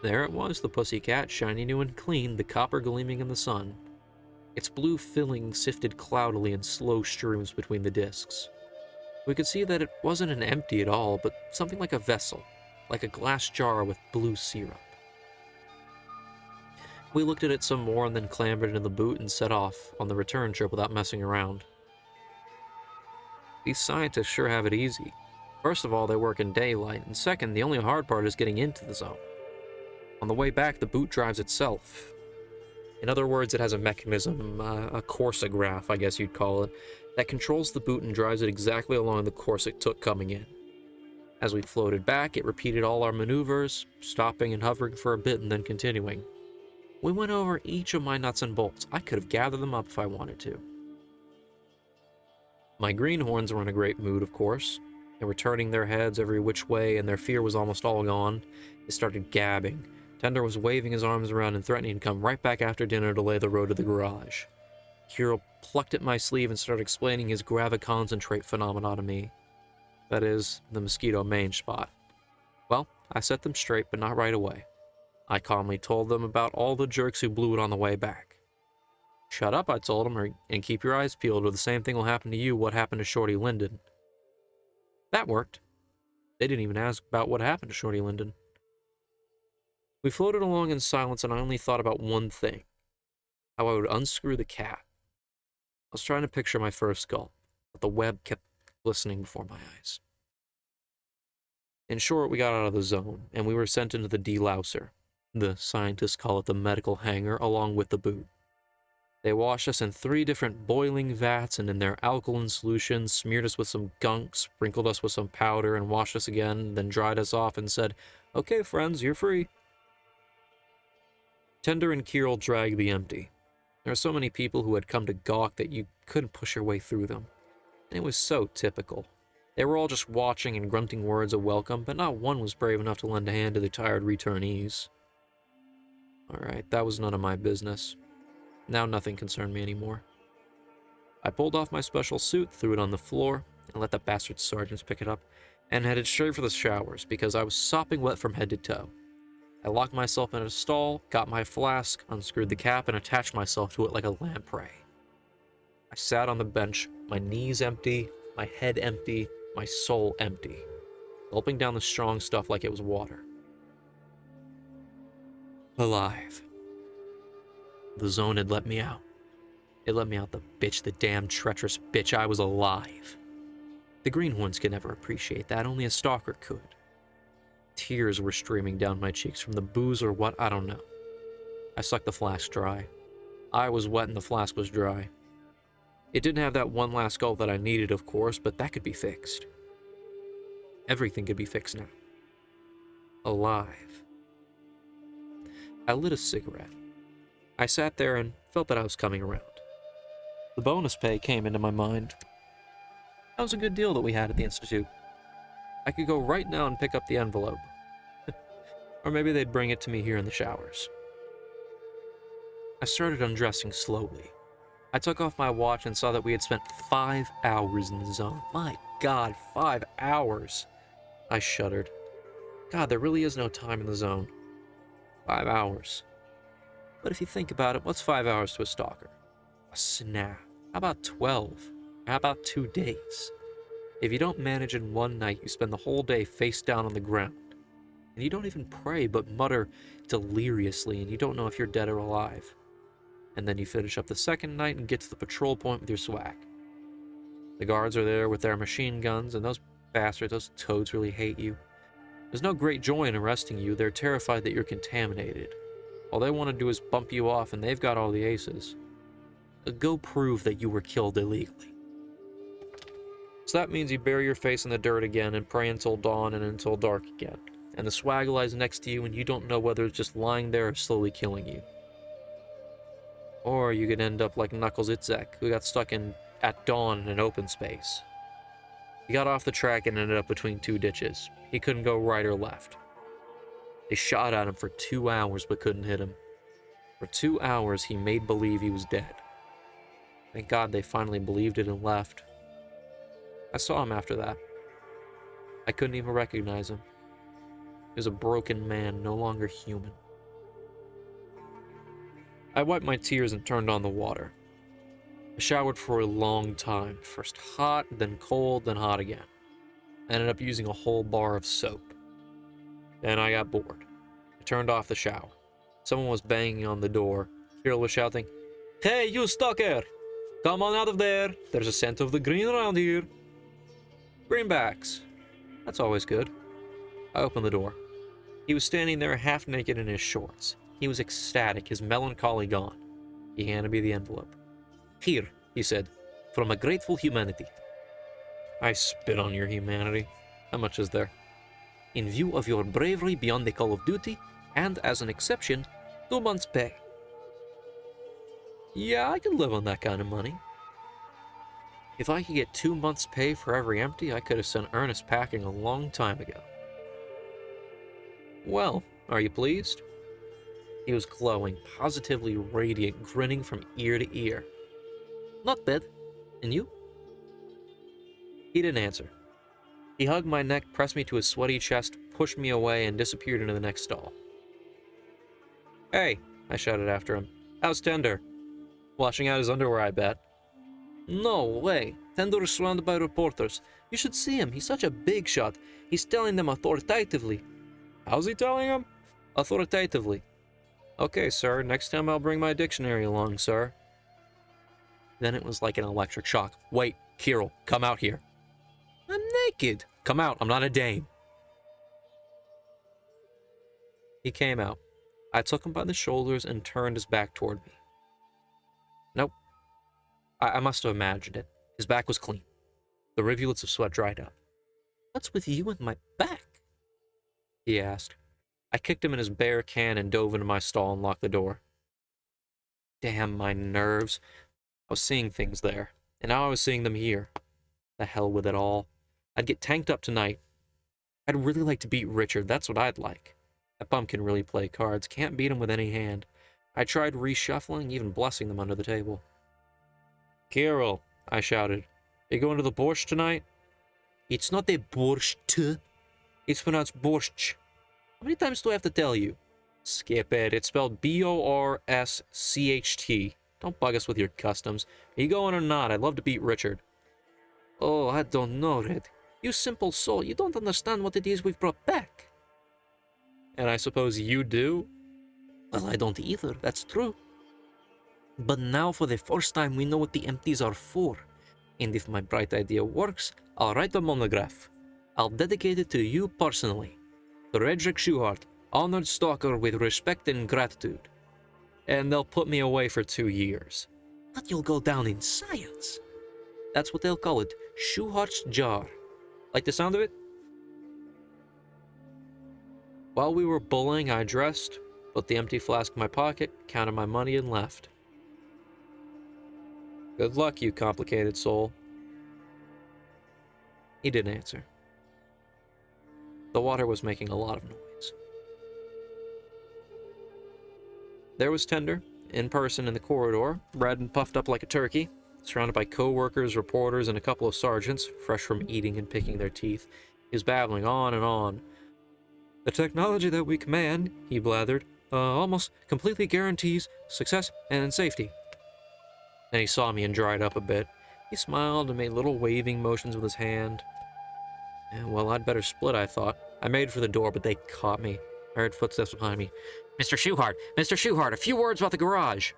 There it was, the pussycat, shiny new and clean, the copper gleaming in the sun. Its blue filling sifted cloudily in slow streams between the discs. We could see that it wasn't an empty at all, but something like a vessel, like a glass jar with blue syrup. We looked at it some more and then clambered into the boot and set off on the return trip without messing around. These scientists sure have it easy. First of all, they work in daylight, and second, the only hard part is getting into the zone. On the way back, the boot drives itself. In other words, it has a mechanism, a coursograph, I guess you'd call it, that controls the boot and drives it exactly along the course it took coming in. As we floated back, it repeated all our maneuvers, stopping and hovering for a bit and then continuing. We went over each of my nuts and bolts. I could have gathered them up if I wanted to. My greenhorns were in a great mood, of course. They were turning their heads every which way, and their fear was almost all gone. They started gabbing. Tender was waving his arms around and threatening to come right back after dinner to lay the road to the garage. Kirill plucked at my sleeve and started explaining his graviconcentrate phenomena to me. That is, the mosquito mange spot. Well, I set them straight, but not right away. I calmly told them about all the jerks who blew it on the way back. "Shut up," I told them, "and keep your eyes peeled, or the same thing will happen to you what happened to Shorty Linden." That worked. They didn't even ask about what happened to Shorty Linden. We floated along in silence, and I only thought about one thing: how I would unscrew the cap. I was trying to picture my first gulp, but the web kept glistening before my eyes. In short, we got out of the zone, and we were sent into the delouser. The scientists call it the medical hangar, along with the boot. They washed us in 3 different boiling vats, and in their alkaline solution, smeared us with some gunk, sprinkled us with some powder, and washed us again, then dried us off and said, "Okay, friends, you're free." Tender and Kirill dragged the empty. There were so many people who had come to gawk that you couldn't push your way through them. And it was so typical. They were all just watching and grunting words of welcome, but not one was brave enough to lend a hand to the tired returnees. Alright, that was none of my business. Now nothing concerned me anymore. I pulled off my special suit, threw it on the floor, and let the bastard sergeants pick it up, and headed straight for the showers because I was sopping wet from head to toe. I locked myself in a stall, got my flask, unscrewed the cap, and attached myself to it like a lamprey. I sat on the bench, my knees empty, my head empty, my soul empty, gulping down the strong stuff like it was water. Alive. The zone had let me out. It let me out, the damn treacherous bitch. I was alive. The greenhorns could never appreciate that, only a stalker could. Tears were streaming down my cheeks from the booze or what, I don't know. I sucked the flask dry. I was wet and the flask was dry. It didn't have that one last gulp that I needed, of course, but that could be fixed. Everything could be fixed now. Alive. I lit a cigarette. I sat there and felt that I was coming around. The bonus pay came into my mind. That was a good deal that we had at the Institute. I could go right now and pick up the envelope. Or maybe they'd bring it to me here in the showers. I started undressing slowly. I took off my watch and saw that we had spent 5 hours in the zone. My God, 5 hours! I shuddered. God, there really is no time in the zone. 5 hours. But if you think about it, what's 5 hours to a stalker? A snap. How about 12? How about 2 days? If you don't manage in one night, you spend the whole day face down on the ground. And you don't even pray, but mutter deliriously, and you don't know if you're dead or alive. And then you finish up the second night and get to the patrol point with your swag. The guards are there with their machine guns, and those bastards, those toads really hate you. There's no great joy in arresting you. They're terrified that you're contaminated. All they want to do is bump you off, and they've got all the aces. Go prove that you were killed illegally. So that means you bury your face in the dirt again and pray until dawn and until dark again. And the swag lies next to you and you don't know whether it's just lying there or slowly killing you. Or you could end up like Knuckles Itzek, who got stuck at dawn in an open space. He got off the track and ended up between 2 ditches. He couldn't go right or left. They shot at him for 2 hours but couldn't hit him. For 2 hours he made believe he was dead. Thank God they finally believed it and left. I saw him after that. I couldn't even recognize him. He was a broken man, no longer human. I wiped my tears and turned on the water. I showered for a long time, first hot, then cold, then hot again. I ended up using a whole bar of soap. Then I got bored. I turned off the shower. Someone was banging on the door. Kirill was shouting, "Hey, you stalker! Come on out of there! There's a scent of the green around here!" Greenbacks. That's always good. I opened the door. He was standing there half naked in his shorts. He was ecstatic, his melancholy gone. He handed me the envelope. "Here," he said, "from a grateful humanity." I spit on your humanity. How much is there? "In view of your bravery beyond the call of duty, and as an exception, 2 months' pay." Yeah, I could live on that kind of money. If I could get 2 months' pay for every empty, I could have sent Ernest packing a long time ago. Well, are you pleased? He was glowing, positively radiant, grinning from ear to ear. "Not bad. And you?" He didn't answer. He hugged my neck, pressed me to his sweaty chest, pushed me away, and disappeared into the next stall. "Hey," I shouted after him. "How's Tender?" Washing out his underwear, I bet. "No way. Tender is surrounded by reporters. You should see him. He's such a big shot. He's telling them authoritatively." "How's he telling them?" "Authoritatively." "Okay, sir. Next time I'll bring my dictionary along, sir." Then it was like an electric shock. "Wait, Kirill, come out here." "I'm naked." "Come out. I'm not a dame." He came out. I took him by the shoulders and turned his back toward me. Nope. I must have imagined it. His back was clean. The rivulets of sweat dried up. "What's with you and my back?" he asked. I kicked him in his bare can and dove into my stall and locked the door. Damn my nerves. I was seeing things there, and now I was seeing them here. The hell with it all. I'd get tanked up tonight. I'd really like to beat Richard, that's what I'd like. That bum can really play cards, can't beat him with any hand. I tried reshuffling, even blessing them under the table. "Kirill," I shouted, "you going to the borscht tonight?" "It's not a borscht. It's pronounced borscht. How many times do I have to tell you? Skip it. It's spelled Borscht. Don't bug us with your customs. Are you going or not? I'd love to beat Richard. Oh, I don't know, Red. You simple soul, you don't understand what it is we've brought back. And I suppose you do? Well, I don't either, that's true. But now, for the first time, we know what the empties are for. And if my bright idea works, I'll write a monograph. I'll dedicate it to you personally. Frederick Schuhart, honored stalker with respect and gratitude. And they'll put me away for 2 years. But you'll go down in science. That's what they'll call it, Schuhart's jar. Like the sound of it? While we were bullying, I dressed, put the empty flask in my pocket, counted my money, and left. Good luck, you complicated soul. He didn't answer. The water was making a lot of noise. There was Tender, in person in the corridor, red and puffed up like a turkey, surrounded by co-workers, reporters, and a couple of sergeants, fresh from eating and picking their teeth. He was babbling on and on. The technology that we command, he blathered, almost completely guarantees success and safety. Then he saw me and dried up a bit. He smiled and made little waving motions with his hand. Well, I'd better split, I thought. I made for the door, but they caught me. I heard footsteps behind me. Mr. Schuhart, a few words about the garage.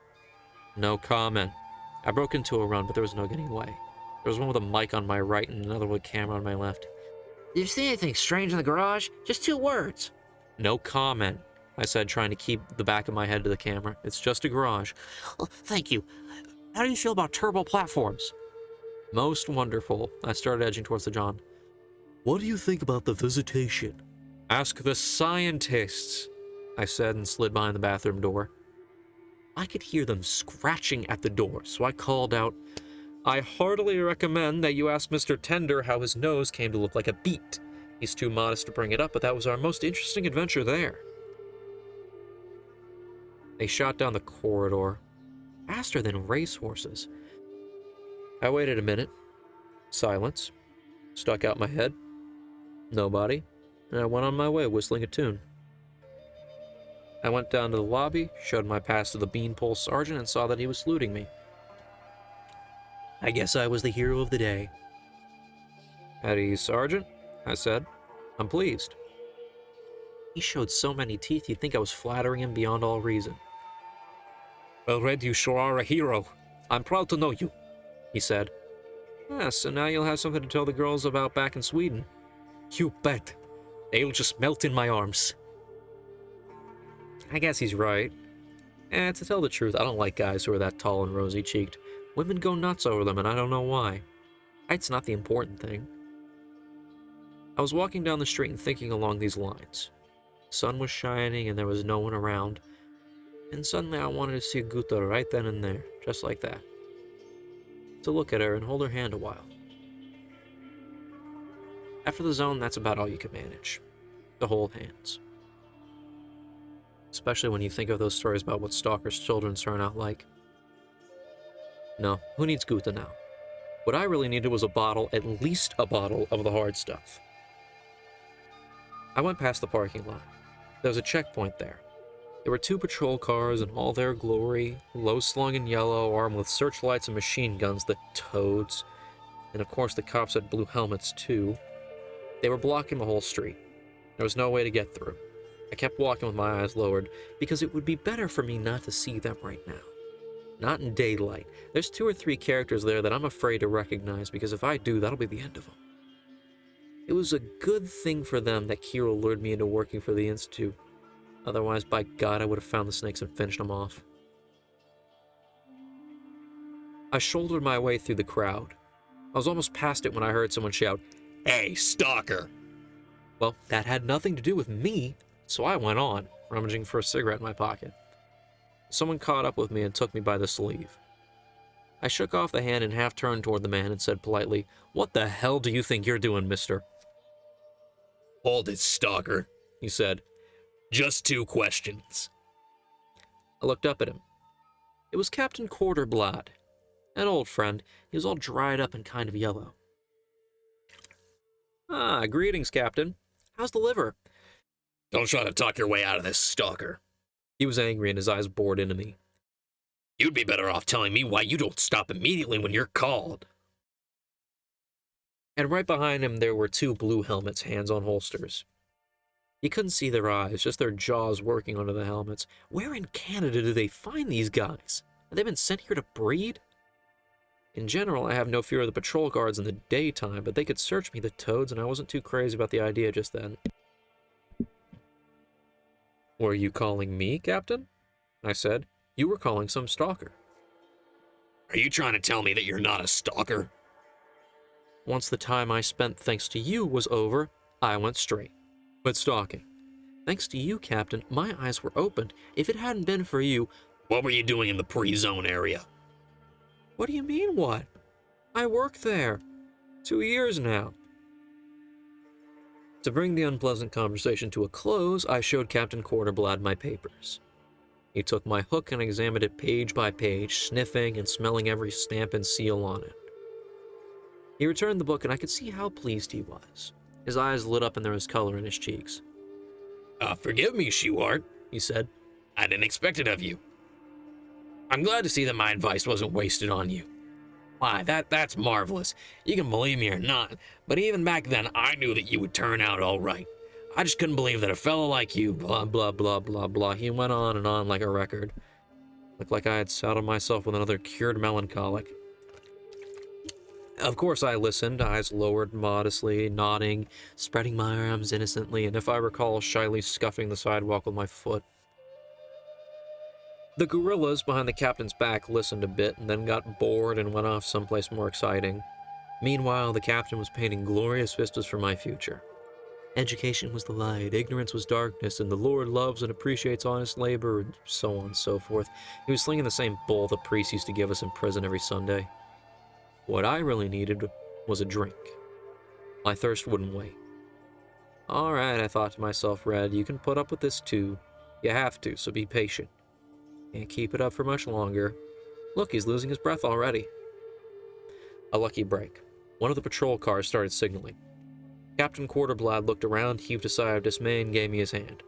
No comment. I broke into a run, but there was no getting away. There was one with a mic on my right and another with a camera on my left. Did you see anything strange in the garage? Just 2 words. No comment, I said, trying to keep the back of my head to the camera. It's just a garage. Oh, thank you. How do you feel about turbo platforms? Most wonderful. I started edging towards the John. What do you think about the visitation? Ask the scientists, I said, and slid behind the bathroom door. I could hear them scratching at the door, so I called out, I heartily recommend that you ask Mr. Tender how his nose came to look like a beet. He's too modest to bring it up, but that was our most interesting adventure there. They shot down the corridor, faster than racehorses. I waited a minute. Silence. Stuck out my head. Nobody. And I went on my way whistling a tune. I went down to the lobby, showed my pass to the beanpole sergeant, and saw that he was saluting me. I guess I was the hero of the day. At ease, Sergeant, I said. I'm pleased. He showed so many teeth you'd think I was flattering him beyond all reason. Well, Red, you sure are a hero. I'm proud to know you, he said. So now you'll have something to tell the girls about back in Sweden. You bet. They'll just melt in my arms. I guess he's right. To tell the truth, I don't like guys who are that tall and rosy-cheeked. Women go nuts over them, and I don't know why. Height's not the important thing. I was walking down the street and thinking along these lines. The sun was shining, and there was no one around. And suddenly I wanted to see Guta right then and there, just like that. To look at her and hold her hand a while. After the zone, that's about all you can manage. To hold hands. Especially when you think of those stories about what stalkers' children turn out like. No, who needs Guta now? What I really needed was a bottle, at least a bottle, of the hard stuff. I went past the parking lot. There was a checkpoint there. There were 2 patrol cars in all their glory, low-slung in yellow, armed with searchlights and machine guns, the toads. And of course the cops had blue helmets too. They were blocking the whole street. There was no way to get through. I kept walking with my eyes lowered, because it would be better for me not to see them right now. Not in daylight. There's 2 or 3 characters there that I'm afraid to recognize, because if I do, that'll be the end of them. It was a good thing for them that Kiro lured me into working for the Institute. Otherwise, by God, I would have found the snakes and finished them off. I shouldered my way through the crowd. I was almost past it when I heard someone shout, "Hey, stalker!" Well, that had nothing to do with me, so I went on, rummaging for a cigarette in my pocket. Someone caught up with me and took me by the sleeve. I shook off the hand and half turned toward the man and said politely, "What the hell do you think you're doing, mister?" "Hold it, stalker," he said. "Just 2 questions." I looked up at him. It was Captain Quarterblad, an old friend. He was all dried up and kind of yellow. "Greetings, Captain. How's the liver?" "Don't try to talk your way out of this, stalker. He was angry and his eyes bored into me. You'd be better off telling me why you don't stop immediately when you're called. And right behind him there were two blue helmets, hands on holsters. You couldn't see their eyes, just their jaws working under the helmets. Where in Canada do they find these guys? Have they been sent here to breed? In general, I have no fear of the patrol guards in the daytime, but they could search me, the toads, and I wasn't too crazy about the idea just then. Were you calling me, Captain? I said. You were calling some stalker. Are you trying to tell me that you're not a stalker? Once the time I spent thanks to you was over, I went straight. But stalking. Thanks to you, Captain, my eyes were opened. If it hadn't been for you... What were you doing in the pre-zone area? What do you mean, what? I work there. 2 years now. To bring the unpleasant conversation to a close, I showed Captain Quarterblad my papers. He took my hook and examined it page by page, sniffing and smelling every stamp and seal on it. He returned the book, and I could see how pleased he was. His eyes lit up and there was color in his cheeks. Forgive me, Shuart, he said. I didn't expect it of you. I'm glad to see that my advice wasn't wasted on you. Why, that's marvelous. You can believe me or not, but even back then I knew that you would turn out all right. I just couldn't believe that a fellow like you, blah, blah, blah, blah, blah. He went on and on like a record. Looked like I had saddled myself with another cured melancholic. Of course I listened, eyes lowered modestly, nodding, spreading my arms innocently, and if I recall, shyly scuffing the sidewalk with my foot. The gorillas behind the captain's back listened a bit and then got bored and went off someplace more exciting. Meanwhile, the captain was painting glorious vistas for my future. Education was the light, ignorance was darkness, and the Lord loves and appreciates honest labor, and so on and so forth. He was slinging the same bull the priest used to give us in prison every Sunday. What I really needed was a drink. My thirst wouldn't wait. All right, I thought to myself, Red, you can put up with this too. You have to, so be patient. Can't keep it up for much longer. Look, he's losing his breath already. A lucky break. One of the patrol cars started signaling. Captain Quarterblad looked around, heaved a sigh of dismay, and gave me his hand.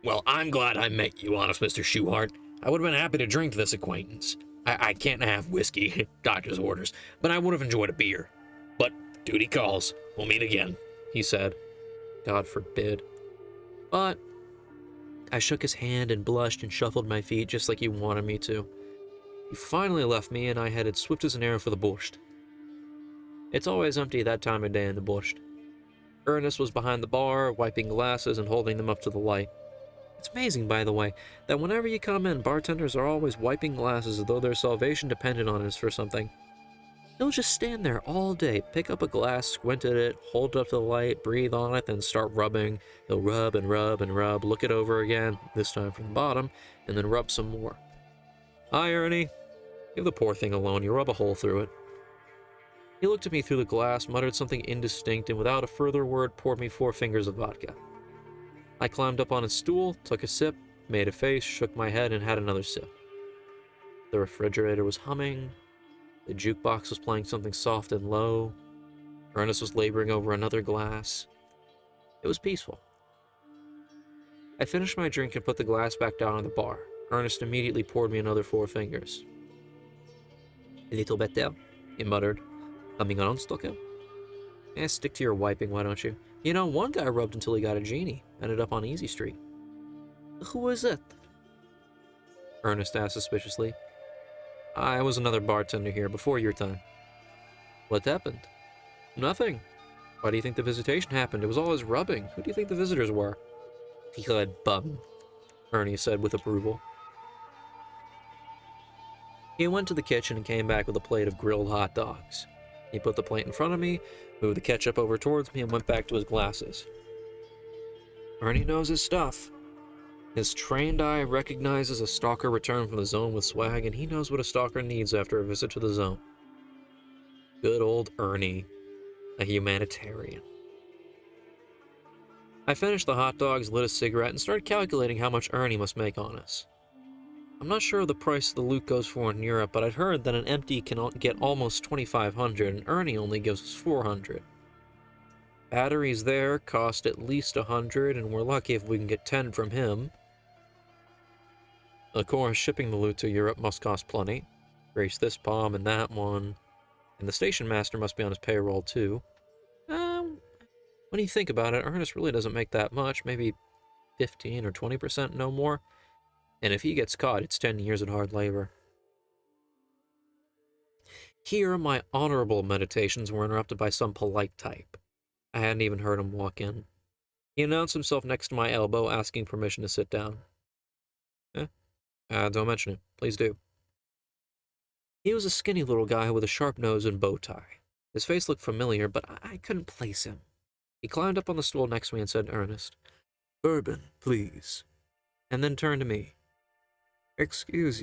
Well, I'm glad I met you, honest Mr. Shuart. I would have been happy to drink this acquaintance. I can't have whiskey, doctor's orders, but I would have enjoyed a beer. But duty calls. We'll meet again, he said. God forbid. But I shook his hand and blushed and shuffled my feet just like he wanted me to. He finally left me, and I headed swift as an arrow for the Borscht. It's always empty that time of day in the Borscht. Ernest was behind the bar, wiping glasses and holding them up to the light. It's amazing, by the way, that whenever you come in, bartenders are always wiping glasses as though their salvation depended on it for something. He'll just stand there all day, pick up a glass, squint at it, hold it up to the light, breathe on it, then start rubbing. He'll rub and rub and rub, look it over again, this time from the bottom, and then rub some more. Hi, Ernie. Leave the poor thing alone, you rub a hole through it. He looked at me through the glass, muttered something indistinct, and without a further word poured me 4 fingers of vodka. I climbed up on a stool, took a sip, made a face, shook my head, and had another sip. The refrigerator was humming. The jukebox was playing something soft and low. Ernest was laboring over another glass. It was peaceful. I finished my drink and put the glass back down on the bar. Ernest immediately poured me another 4 fingers. A little better, he muttered. Coming on, Stocker? Stick to your wiping, why don't you? You know, one guy rubbed until he got a genie. Ended up on Easy Street. Who was it? Ernest asked suspiciously. I was another bartender here before your time. What happened? Nothing. Why do you think the visitation happened? It was all his rubbing. Who do you think the visitors were? Good bum, Ernie said with approval. He went to the kitchen and came back with a plate of grilled hot dogs. He put the plate in front of me, moved the ketchup over towards me, and went back to his glasses. Ernie knows his stuff. His trained eye recognizes a stalker returned from the zone with swag, and he knows what a stalker needs after a visit to the zone. Good old Ernie, a humanitarian. I finished the hot dogs, lit a cigarette, and started calculating how much Ernie must make on us. I'm not sure the price the loot goes for in Europe, but I'd heard that an empty can get almost 2,500, and Ernie only gives us 400. Batteries there cost at least 100, and we're lucky if we can get 10 from him. Of course, shipping the loot to Europe must cost plenty. Grace this bomb and that one. And the station master must be on his payroll, too. When you think about it, Ernest really doesn't make that much, maybe 15 or 20%, no more. And if he gets caught, it's 10 years of hard labor. Here, my honorable meditations were interrupted by some polite type. I hadn't even heard him walk in. He announced himself next to my elbow, asking permission to sit down. Don't mention it. Please do. He was a skinny little guy with a sharp nose and bow tie. His face looked familiar, but I couldn't place him. He climbed up on the stool next to me and said, "Ernest, bourbon, please." And then turned to me. Excuse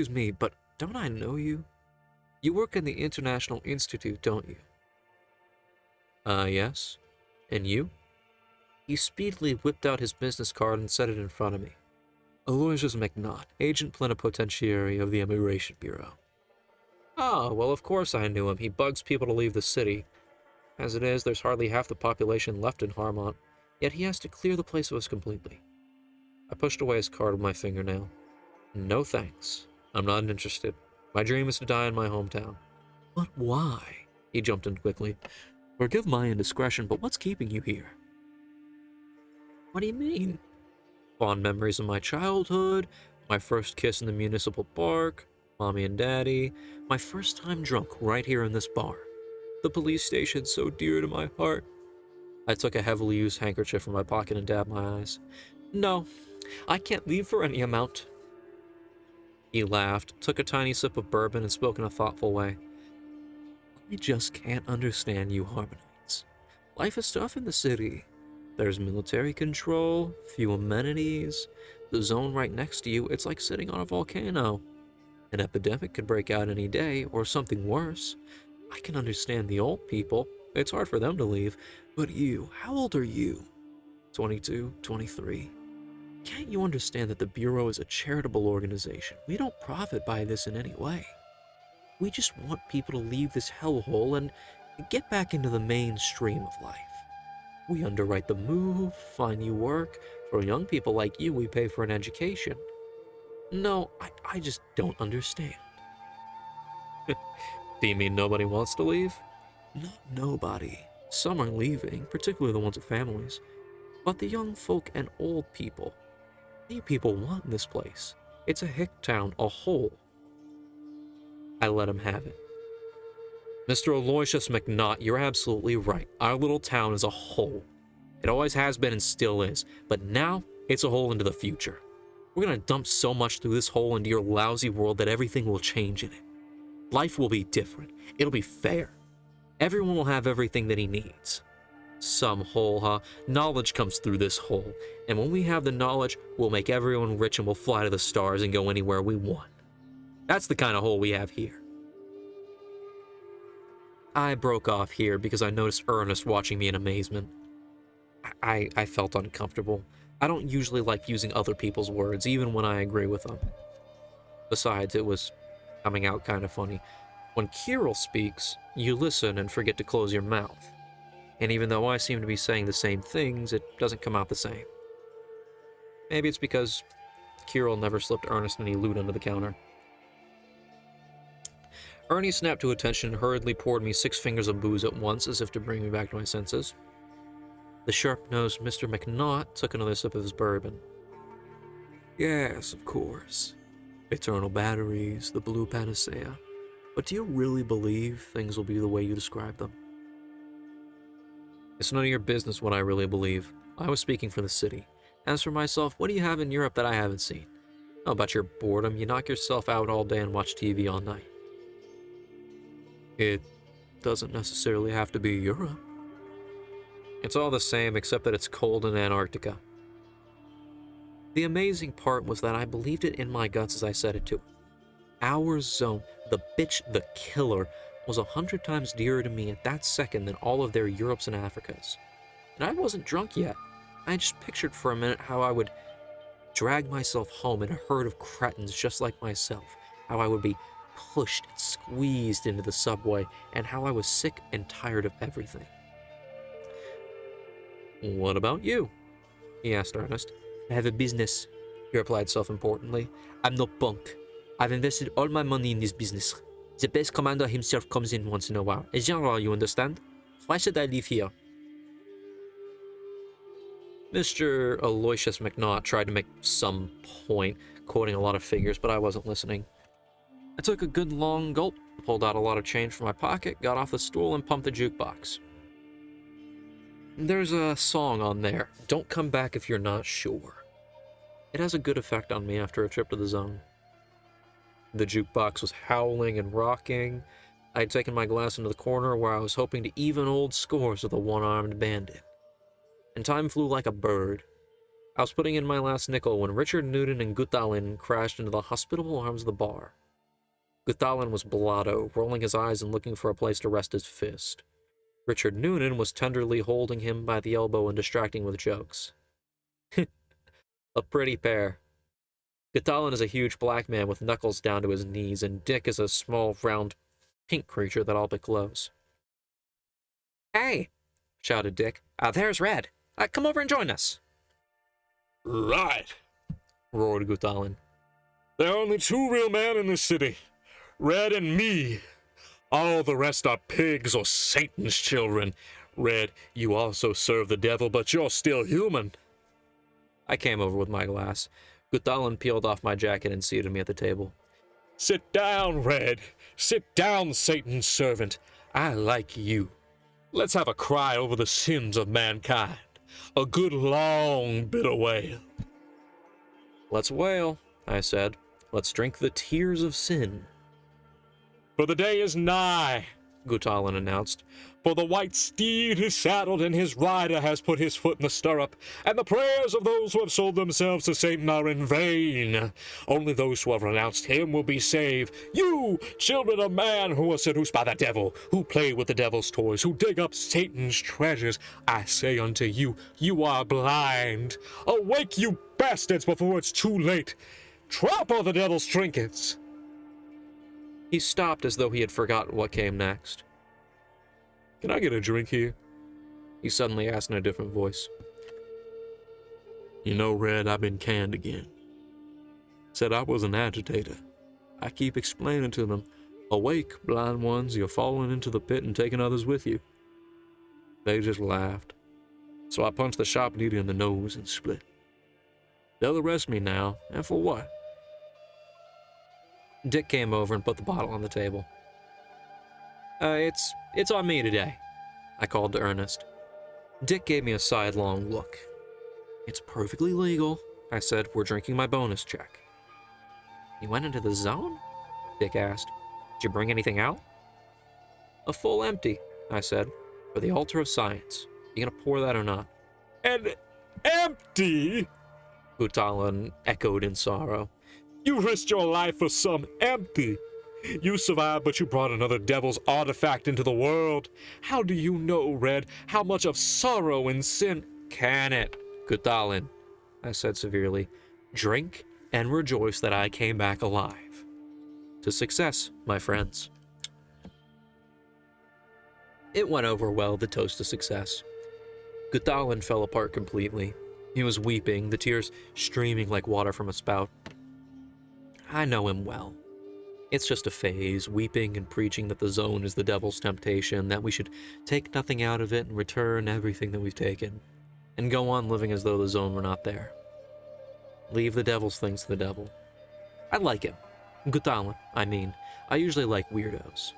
me, but don't I know you? You work in the International Institute, don't you? Yes. And you? He speedily whipped out his business card and set it in front of me. Aloysius McNaught, Agent Plenipotentiary of the Immigration Bureau. Oh, well, of course I knew him. He bugs people to leave the city. As it is, there's hardly half the population left in Harmont, yet he has to clear the place of us completely. I pushed away his card with my fingernail. No thanks. I'm not interested. My dream is to die in my hometown. But why? He jumped in quickly. Forgive my indiscretion, but what's keeping you here? What do you mean? Fond memories of my childhood, my first kiss in the municipal park, Mommy and Daddy, my first time drunk right here in this bar. The police station so dear to my heart. I took a heavily used handkerchief from my pocket and dabbed my eyes. No, I can't leave for any amount. He laughed, took a tiny sip of bourbon, and spoke in a thoughtful way. I just can't understand you Harmonites. Life is tough in the city. There's military control, few amenities. The zone right next to you, it's like sitting on a volcano. An epidemic could break out any day, or something worse. I can understand the old people. It's hard for them to leave. But you, how old are you? 22, 23. Can't you understand that the Bureau is a charitable organization? We don't profit by this in any way. We just want people to leave this hellhole and get back into the mainstream of life. We underwrite the move, find you work. For young people like you, we pay for an education. No, I just don't understand. Do you mean nobody wants to leave? Not nobody. Some are leaving, particularly the ones with families. But the young folk and old people, many people want this place. It's a hick town, a hole. I let him have it. Mr. Aloysius McNaught, you're absolutely right. Our little town is a hole. It always has been and still is. But now, it's a hole into the future. We're gonna dump so much through this hole into your lousy world that everything will change in it. Life will be different. It'll be fair. Everyone will have everything that he needs. Some hole, huh? Knowledge comes through this hole. And when we have the knowledge, we'll make everyone rich and we'll fly to the stars and go anywhere we want. That's the kind of hole we have here. I broke off here because I noticed Ernest watching me in amazement. I felt uncomfortable. I don't usually like using other people's words, even when I agree with them. Besides, it was coming out kind of funny. When Kirill speaks, you listen and forget to close your mouth. And even though I seem to be saying the same things, it doesn't come out the same. Maybe it's because Kirill never slipped Ernest any loot under the counter. Ernie snapped to attention and hurriedly poured me 6 fingers of booze at once, as if to bring me back to my senses. The sharp-nosed Mr. McNaught took another sip of his bourbon. Yes, of course. Eternal batteries, the blue panacea. But do you really believe things will be the way you describe them? It's none of your business what I really believe. I was speaking for the city. As for myself, what do you have in Europe that I haven't seen? How about your boredom? You knock yourself out all day and watch TV all night. It doesn't necessarily have to be Europe. It's all the same, except that it's cold in Antarctica. The amazing part was that I believed it in my guts as I said it to him. Our zone, the bitch, the killer, was 100 times dearer to me at that second than all of their Europes and Africas. And I wasn't drunk yet. I just pictured for a minute how I would drag myself home in a herd of cretins just like myself, how I would be pushed and squeezed into the subway, and how I was sick and tired of everything. What about you? He asked Ernest. I have a business. he replied self-importantly. I'm no punk. I've invested all my money in this business. The base commander himself comes in once in a while. A general, you understand? Why should I live here? Mr. Aloysius McNaught tried to make some point, quoting a lot of figures, but I wasn't listening. I took a good long gulp, pulled out a lot of change from my pocket, got off the stool, and pumped the jukebox. There's a song on there, Don't Come Back If You're Not Sure. It has a good effect on me after a trip to the zone. The jukebox was howling and rocking. I had taken my glass into the corner where I was hoping to even old scores with a one-armed bandit. And time flew like a bird. I was putting in my last nickel when Richard Newton and Guttalin crashed into the hospitable arms of the bar. Guttalin was blotto, rolling his eyes and looking for a place to rest his fist. Richard Newton was tenderly holding him by the elbow and distracting with jokes. A pretty pair. Guttalin is a huge black man with knuckles down to his knees, and Dick is a small, round, pink creature that all but glows. Hey, shouted Dick. There's Red. Come over and join us. Right, Roared Guttalin. there are only two real men in this city, Red and me. All the rest are pigs or Satan's children. Red, you also serve the devil, but you're still human. I came over with my glass. Guttalin peeled off my jacket and seated me at the table. Sit down, Red. Sit down, Satan's servant. I like you. Let's have a cry over the sins of mankind. A good long bitter wail. Let's wail, I said. Let's drink the tears of sin. For the day is nigh, Guttalin announced. for the white steed is saddled and his rider has put his foot in the stirrup, and the prayers of those who have sold themselves to Satan are in vain. Only those who have renounced him will be saved. You, children of man, who are seduced by the devil, who play with the devil's toys, who dig up Satan's treasures, I say unto you, you are blind. Awake, you bastards, before it's too late. Trample the devil's trinkets. He stopped as though he had forgotten what came next. Can I get a drink here? He suddenly asked in a different voice. You know, Red, I've been canned again. Said I was an agitator. I keep explaining to them, awake, blind ones, you're falling into the pit and taking others with you. They just laughed. So I punched the shop leader in the nose and split. They'll arrest me now, and for what? Dick came over and put the bottle on the table. It's on me today, I called to Ernest. Dick gave me a sidelong look. It's perfectly legal, I said. We're drinking my bonus check. You went into the zone? Dick asked. Did you bring anything out? A full empty, I said, for the altar of science. You gonna pour that or not? And empty? Guttalin echoed in sorrow. You risked your life for some empty. You survived, but you brought another devil's artifact into the world. How do you know, Red, how much of sorrow and sin? Can it, Guttalin, I said severely. Drink and rejoice that I came back alive. To success, my friends. It went over well, the toast to success. Guttalin fell apart completely. He was weeping, the tears streaming like water from a spout. I know him well. It's just a phase, weeping and preaching that the zone is the devil's temptation, that we should take nothing out of it and return everything that we've taken, and go on living as though the zone were not there. Leave the devil's things to the devil. I like him. Guttalin, I mean. I usually like weirdos.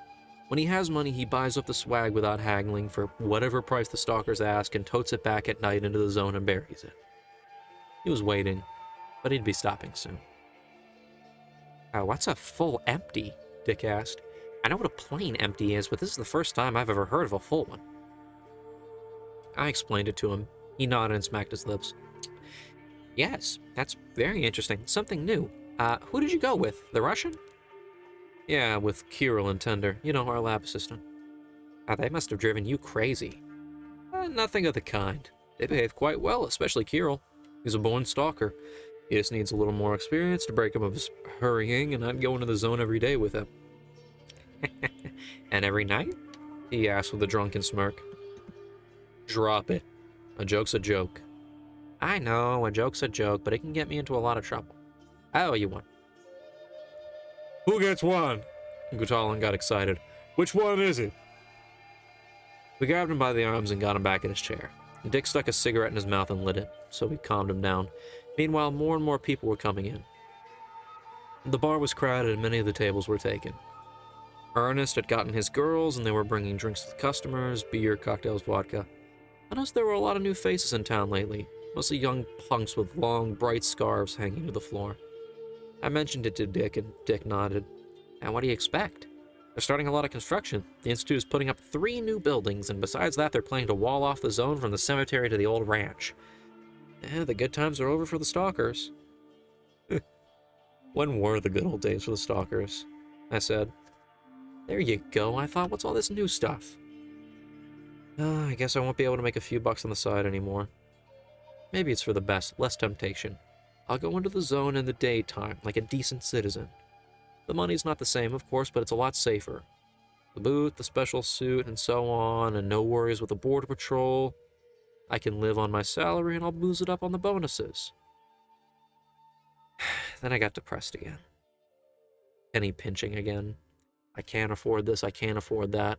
When he has money, he buys up the swag without haggling for whatever price the stalkers ask and totes it back at night into the zone and buries it. He was waiting, but he'd be stopping soon. What's a full empty? Dick asked. I know what a plain empty is, but this is the first time I've ever heard of a full one. I explained it to him. He nodded and smacked his lips. Yes, that's very interesting. Something new. Who did you go with? The Russian? Yeah, with Kirill and Tender. You know, our lab assistant. They must have driven you crazy. Nothing of the kind. They behaved quite well, especially Kirill. He's a born stalker. He just needs a little more experience to break him of his hurrying, and I'd go into the zone every day with him. And every night? He asked with a drunken smirk. Drop it. A joke's a joke. I know, a joke's a joke, but it can get me into a lot of trouble. I owe you one. Who gets one? Gutalin got excited. Which one is it? We grabbed him by the arms and got him back in his chair. Dick stuck a cigarette in his mouth and lit it, so we calmed him down. Meanwhile, more and more people were coming in. The bar was crowded and many of the tables were taken. Ernest had gotten his girls and they were bringing drinks to the customers, beer, cocktails, vodka. I noticed there were a lot of new faces in town lately, mostly young punks with long, bright scarves hanging to the floor. I mentioned it to Dick and Dick nodded. And what do you expect? They're starting a lot of construction. The Institute is putting up 3 new buildings, and besides that, they're planning to wall off the zone from the cemetery to the old ranch. The good times are over for the stalkers. When were the good old days for the stalkers? I said. There you go, I thought, what's all this new stuff? I guess I won't be able to make a few bucks on the side anymore. Maybe it's for the best, less temptation. I'll go into the zone in the daytime, like a decent citizen. The money's not the same, of course, but it's a lot safer. The boot, the special suit, and so on, and no worries with the border patrol. I can live on my salary and I'll booze it up on the bonuses. Then I got depressed again. Penny pinching again. I can't afford this, I can't afford that.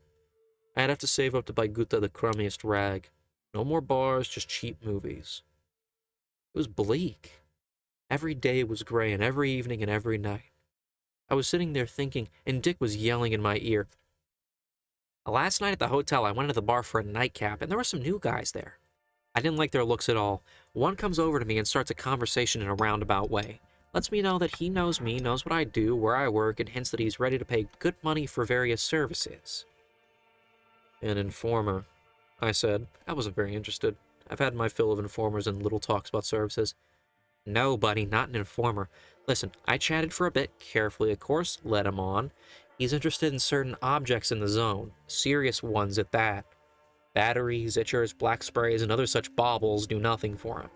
I'd have to save up to buy Guta the crummiest rag. No more bars, just cheap movies. It was bleak. Every day was gray, and every evening and every night. I was sitting there thinking, and Dick was yelling in my ear. Last night at the hotel, I went to the bar for a nightcap, and there were some new guys there. I didn't like their looks at all. One comes over to me and starts a conversation in a roundabout way. Lets me know that he knows me, knows what I do, where I work, and hints that he's ready to pay good money for various services. An informer, I said. I wasn't very interested. I've had my fill of informers and little talks about services. No, buddy, not an informer. Listen, I chatted for a bit, carefully of course, led him on. He's interested in certain objects in the zone, serious ones at that. Batteries, itchers, black sprays, and other such baubles do nothing for him.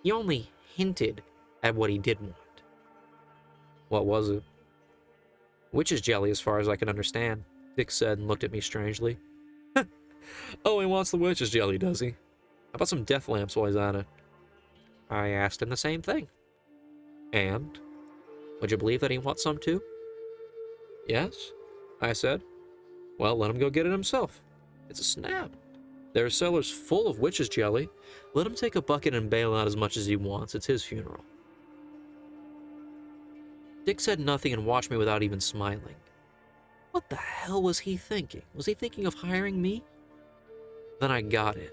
He only hinted at what he did want. What was it? Witch's jelly, as far as I could understand, Dick said and looked at me strangely. Oh, he wants the witch's jelly, does he? How about some death lamps while he's at it? I asked him the same thing. And? Would you believe that he wants some too? Yes, I said. Well, let him go get it himself. It's a snap. There are cellars full of witch's jelly. Let him take a bucket and bail out as much as he wants. It's his funeral. Dick said nothing and watched me without even smiling. What the hell was he thinking? Was he thinking of hiring me? Then I got it.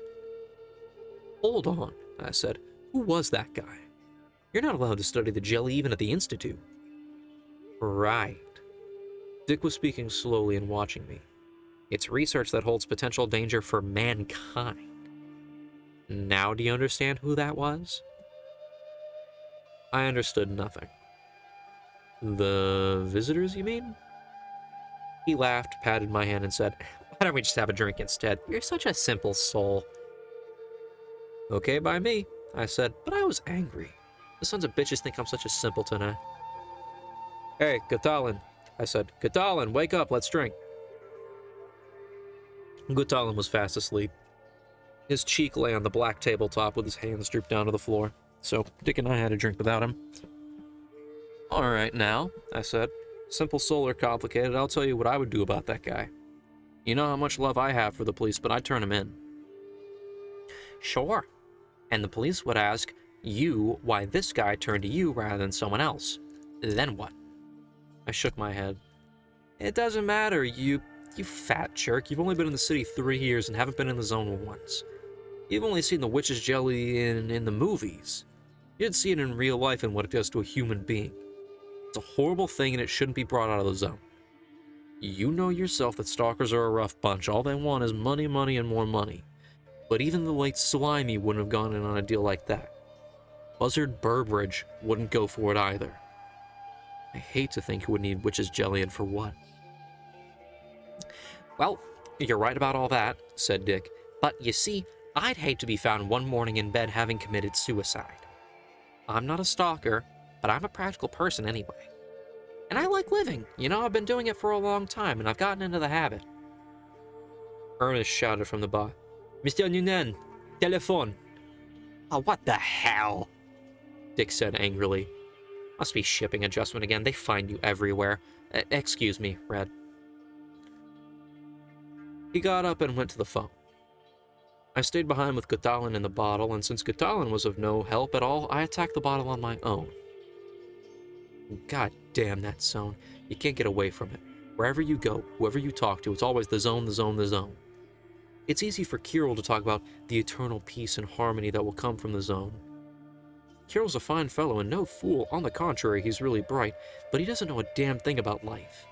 Hold on, I said. Who was that guy? You're not allowed to study the jelly even at the Institute. Right. Dick was speaking slowly and watching me. It's research that holds potential danger for mankind. Now do you understand who that was? I understood nothing. The visitors, you mean? He laughed, patted my hand, and said, Why don't we just have a drink instead? You're such a simple soul. Okay by me, I said, but I was angry. The sons of bitches think I'm such a simpleton, eh? Hey, Gutalin, I said. Gutalin, wake up, let's drink. Gutalin was fast asleep. His cheek lay on the black tabletop with his hands drooped down to the floor, so Dick and I had a drink without him. All right now, I said. Simple soul or complicated, I'll tell you what I would do about that guy. You know how much love I have for the police, but I'd turn him in. Sure. And the police would ask you why this guy turned to you rather than someone else. Then what? I shook my head. It doesn't matter, you fat jerk. You've only been in the city 3 years and haven't been in the zone once. You've only seen the witch's jelly in the movies. You'd see it in real life and what it does to a human being. It's a horrible thing and it shouldn't be brought out of the zone. You know yourself that stalkers are a rough bunch. All they want is money, money, and more money. But even the late Slimy wouldn't have gone in on a deal like that. Buzzard Burbridge wouldn't go for it either. I hate to think who would need witch's jelly and for what. Well, you're right about all that, said Dick. But you see, I'd hate to be found one morning in bed having committed suicide. I'm not a stalker, but I'm a practical person anyway. And I like living. You know, I've been doing it for a long time, and I've gotten into the habit. Ernest shouted from the bar. Mr. Noonan, telephone. Oh, what the hell? Dick said angrily. Must be shipping adjustment again. They find you everywhere. Excuse me, Red. He got up and went to the phone. I stayed behind with Gutalin in the bottle, and since Gutalin was of no help at all, I attacked the bottle on my own. God damn that zone. You can't get away from it. Wherever you go, whoever you talk to, it's always the zone, the zone, the zone. It's easy for Kirill to talk about the eternal peace and harmony that will come from the zone. Kirill's a fine fellow and no fool. On the contrary, he's really bright, but he doesn't know a damn thing about life.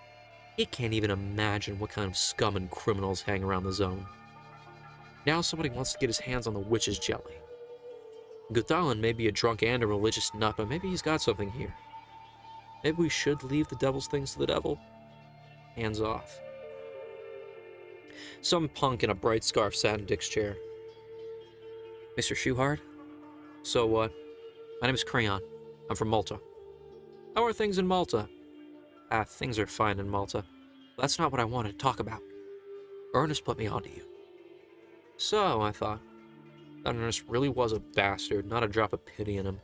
He can't even imagine what kind of scum and criminals hang around the zone. Now somebody wants to get his hands on the witch's jelly. Gutalin may be a drunk and a religious nut, but maybe he's got something here. Maybe we should leave the devil's things to the devil? Hands off. Some punk in a bright scarf sat in Dick's chair. Mr. Schuhard? So what? My name is Crayon. I'm from Malta. How are things in Malta? Things are fine in Malta. That's not what I wanted to talk about. Ernest put me onto you. So, I thought, that Ernest really was a bastard, not a drop of pity in him.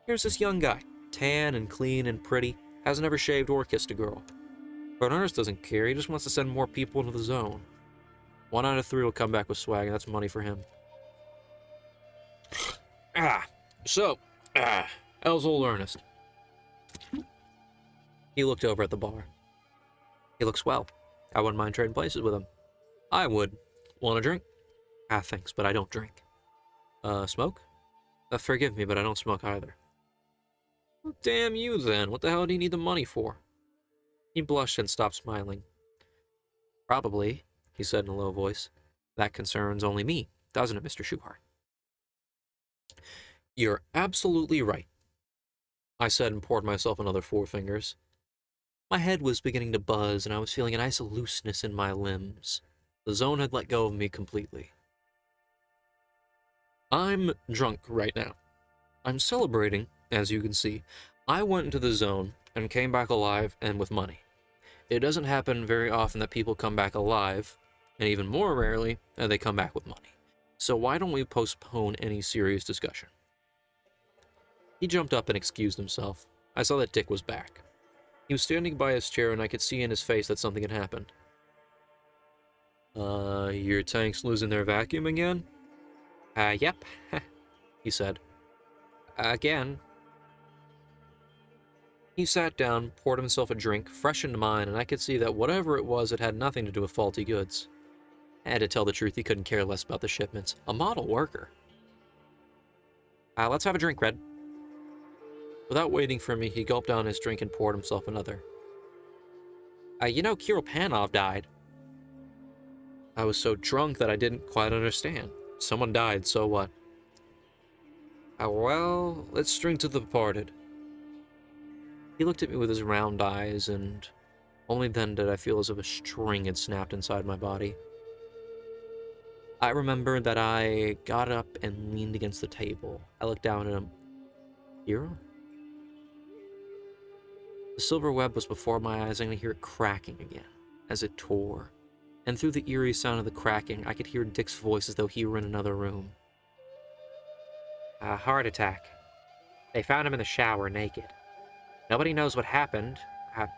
Here's this young guy, tan and clean and pretty, hasn't ever shaved or kissed a girl. But Ernest doesn't care, he just wants to send more people into the zone. 1 out of 3 will come back with swag, and that's money for him. How's old Ernest? He looked over at the bar. He looks well. I wouldn't mind trading places with him. I would. Want a drink? Thanks, but I don't drink. Smoke? Forgive me, but I don't smoke either. Well, damn you then. What the hell do you need the money for? He blushed and stopped smiling. Probably, he said in a low voice. That concerns only me, doesn't it, Mr. Schuhart? You're absolutely right, I said and poured myself another 4 fingers. My head was beginning to buzz, and I was feeling an ice of looseness in my limbs. The zone had let go of me completely. I'm drunk right now. I'm celebrating, as you can see. I went into the zone and came back alive and with money. It doesn't happen very often that people come back alive, and even more rarely, they come back with money. So why don't we postpone any serious discussion? He jumped up and excused himself. I saw that Dick was back. He was standing by his chair, and I could see in his face that something had happened. Your tanks losing their vacuum again? Yep, he said. Again. He sat down, poured himself a drink, freshened mine, and I could see that whatever it was, it had nothing to do with faulty goods. And to tell the truth, he couldn't care less about the shipments. A model worker. Let's have a drink, Red. Without waiting for me, he gulped down his drink and poured himself another. You know, Kirill Panov died. I was so drunk that I didn't quite understand. Someone died, so what? Well, let's drink to the departed. He looked at me with his round eyes, and only then did I feel as if a string had snapped inside my body. I remembered that I got up and leaned against the table. I looked down at him. Kirill? The silver web was before my eyes, and I could hear it cracking again, as it tore. And through the eerie sound of the cracking, I could hear Dick's voice as though he were in another room. A heart attack. They found him in the shower, naked. Nobody knows what happened.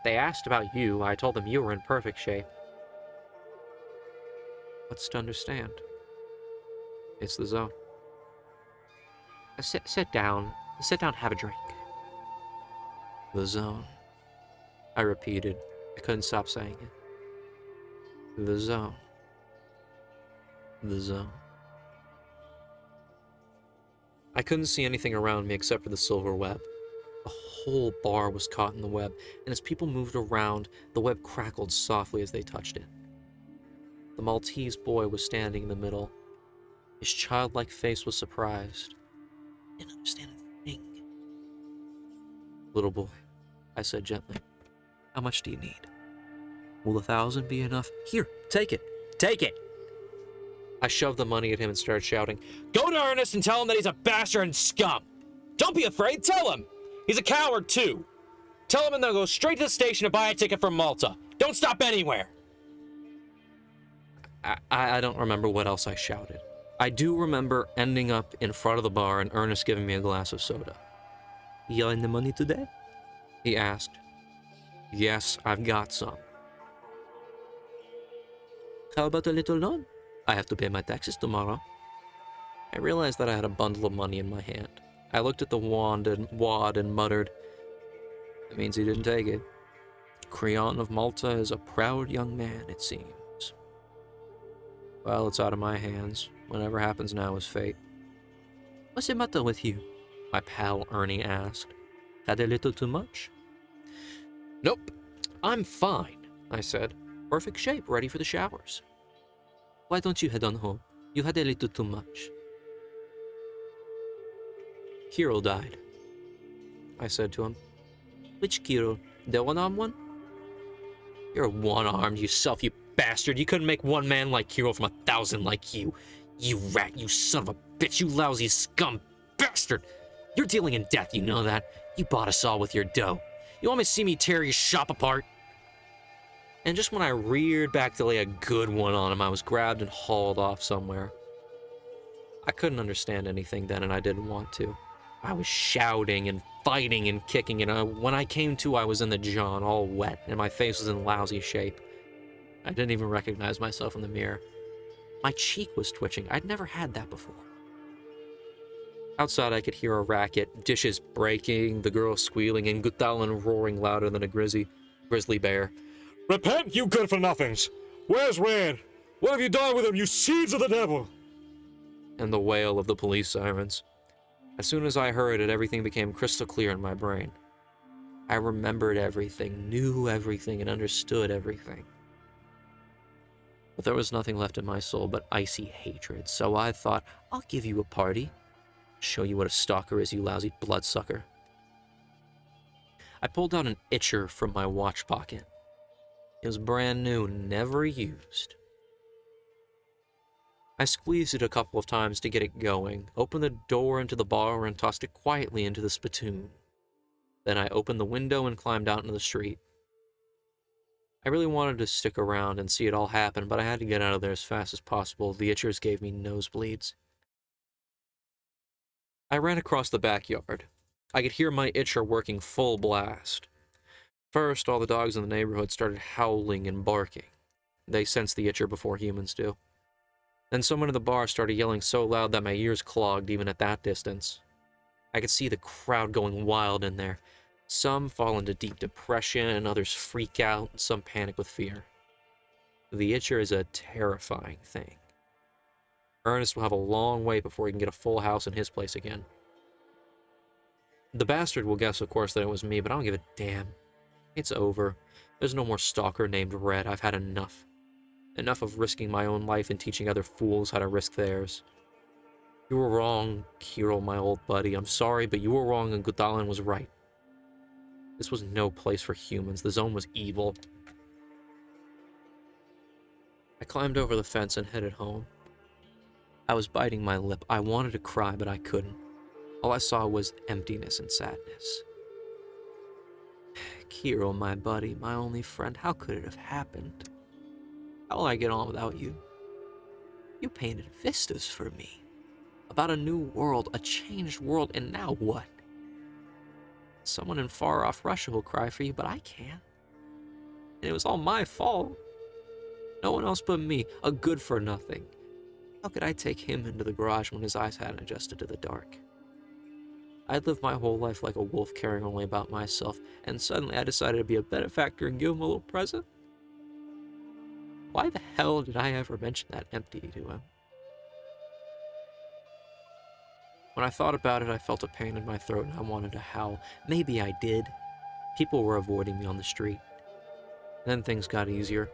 They asked about you. I told them you were in perfect shape. What's to understand? It's the zone. Sit down. Sit down, have a drink. The zone. I repeated. I couldn't stop saying it. The zone. The zone. I couldn't see anything around me except for the silver web. The whole bar was caught in the web, and as people moved around, the web crackled softly as they touched it. The Maltese boy was standing in the middle. His childlike face was surprised. I didn't understand a thing. Little boy, I said gently, how much do you need? Will 1,000 be enough? Here, take it. Take it! I shoved the money at him and started shouting, Go to Ernest and tell him that he's a bastard and scum! Don't be afraid, tell him! He's a coward, too! Tell him and they'll go straight to the station to buy a ticket from Malta. Don't stop anywhere! I don't remember what else I shouted. I do remember ending up in front of the bar and Ernest giving me a glass of soda. You earn the money today? He asked. Yes, I've got some. How about a little loan? I have to pay my taxes tomorrow. I realized that I had a bundle of money in my hand. I looked at the wad and muttered, "That means he didn't take it. Creon of Malta is a proud young man, it seems. Well, it's out of my hands. Whatever happens now is fate." What's the matter with you? My pal Ernie asked. Had a little too much? "Nope, I'm fine," I said. "Perfect shape, ready for the showers." Why don't you head on home? You had a little too much. Kirill died, I said to him. Which Kirill? The one-armed one? You're one-armed, you bastard. You couldn't make one man like Kirill from 1,000 like you. You rat, you son of a bitch, you lousy scum bastard. You're dealing in death, you know that. You bought us all with your dough. You want me to see me tear your shop apart? And just when I reared back to lay a good one on him, I was grabbed and hauled off somewhere. I couldn't understand anything then, and I didn't want to. I was shouting and fighting and kicking, and when I came to, I was in the john, all wet, and my face was in lousy shape. I didn't even recognize myself in the mirror. My cheek was twitching. I'd never had that before. Outside, I could hear a racket, dishes breaking, the girl squealing, and Gutalin roaring louder than a grizzly bear. Repent, you good-for-nothings! Where's Red? What have you done with him, you seeds of the devil? And the wail of the police sirens. As soon as I heard it, everything became crystal clear in my brain. I remembered everything, knew everything, and understood everything. But there was nothing left in my soul but icy hatred, so I thought, I'll give you a party. Show you what a stalker is, you lousy bloodsucker. I pulled out an itcher from my watch pocket. It was brand new, never used. I squeezed it a couple of times to get it going, opened the door into the bar and tossed it quietly into the spittoon. Then I opened the window and climbed out into the street. I really wanted to stick around and see it all happen, but I had to get out of there as fast as possible. The itchers gave me nosebleeds. I ran across the backyard. I could hear my itcher working full blast. First, all the dogs in the neighborhood started howling and barking. They sensed the itcher before humans do. Then someone in the bar started yelling so loud that my ears clogged even at that distance. I could see the crowd going wild in there. Some fall into deep depression, and others freak out, and some panic with fear. The itcher is a terrifying thing. Ernest will have a long wait before he can get a full house in his place again. The bastard will guess, of course, that it was me, but I don't give a damn. It's over. There's no more stalker named Red. I've had enough. Enough of risking my own life and teaching other fools how to risk theirs. You were wrong, Kirill, my old buddy. I'm sorry, but you were wrong and Gutalin was right. This was no place for humans. The zone was evil. I climbed over the fence and headed home. I was biting my lip. I wanted to cry, but I couldn't. All I saw was emptiness and sadness. Kirill, my buddy, my only friend, how could it have happened? How will I get on without you? You painted vistas for me. About a new world, a changed world, and now what? Someone in far-off Russia will cry for you, but I can't. And it was all my fault. No one else but me, a good-for-nothing. How could I take him into the garage when his eyes hadn't adjusted to the dark? I'd lived my whole life like a wolf, caring only about myself, and suddenly I decided to be a benefactor and give him a little present? Why the hell did I ever mention that empty to him? When I thought about it, I felt a pain in my throat and I wanted to howl. Maybe I did. People were avoiding me on the street. Then things got easier.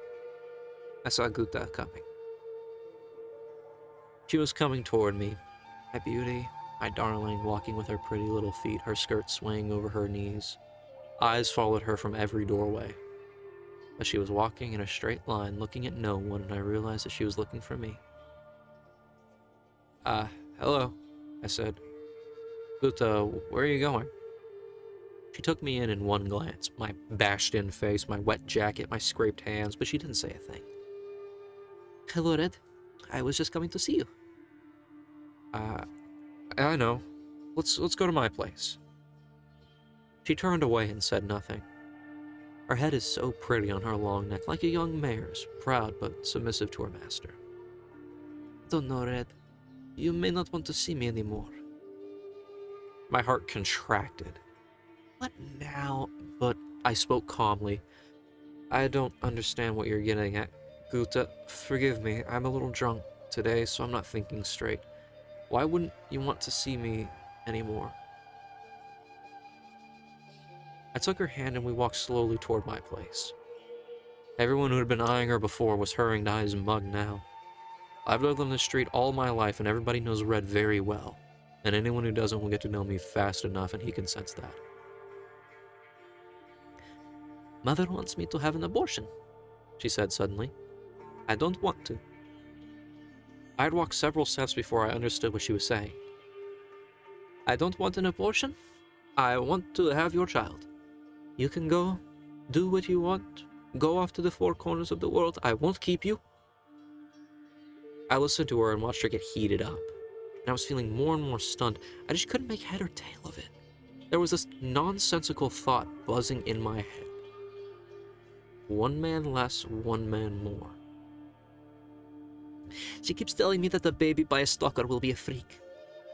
I saw Guta coming. She was coming toward me. My beauty, my darling, walking with her pretty little feet, her skirt swaying over her knees. Eyes followed her from every doorway. As she was walking in a straight line, looking at no one, and I realized that she was looking for me. Hello, I said. Guta, where are you going? She took me in one glance, my bashed-in face, my wet jacket, my scraped hands, but she didn't say a thing. Hello, Red. I was just coming to see you. I know. Let's go to my place. She turned away and said nothing. Her head is so pretty on her long neck, like a young mare's, proud but submissive to her master. I don't know, Red. You may not want to see me anymore. My heart contracted. What now? But I spoke calmly. I don't understand what you're getting at. Guta, forgive me. I'm a little drunk today, so I'm not thinking straight. Why wouldn't you want to see me anymore? I took her hand and we walked slowly toward my place. Everyone who had been eyeing her before was hurrying to eye his mug now. I've lived on this street all my life and everybody knows Red very well. And anyone who doesn't will get to know me fast enough and he can sense that. Mother wants me to have an abortion, she said suddenly. I don't want to. I had walked several steps before I understood what she was saying. I don't want an abortion. I want to have your child. You can go, do what you want, go off to the four corners of the world. I won't keep you. I listened to her and watched her get heated up, and I was feeling more and more stunned. I just couldn't make head or tail of it. There was this nonsensical thought buzzing in my head. One man less, one man more. She keeps telling me that the baby by a stalker will be a freak,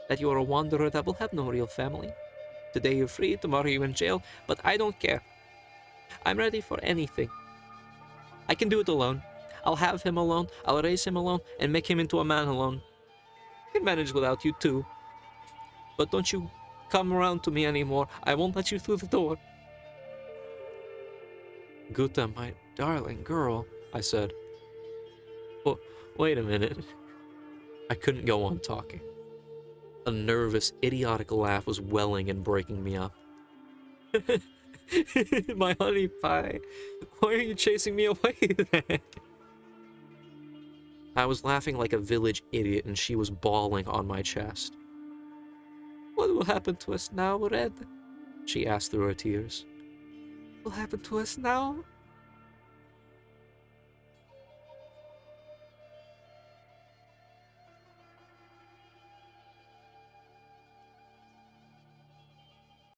that you are a wanderer that will have no real family. Today you're free, tomorrow you're in jail, but I don't care. I'm ready for anything. I can do it alone. I'll have him alone, I'll raise him alone, and make him into a man alone. I can manage without you too. But don't you come around to me anymore. I won't let you through the door. Guta, my darling girl, I said. Oh, wait a minute. I couldn't go on talking. A nervous, idiotic laugh was welling and breaking me up. My honey pie, why are you chasing me away then? I was laughing like a village idiot and she was bawling on my chest. What will happen to us now, Red? She asked through her tears. What will happen to us now?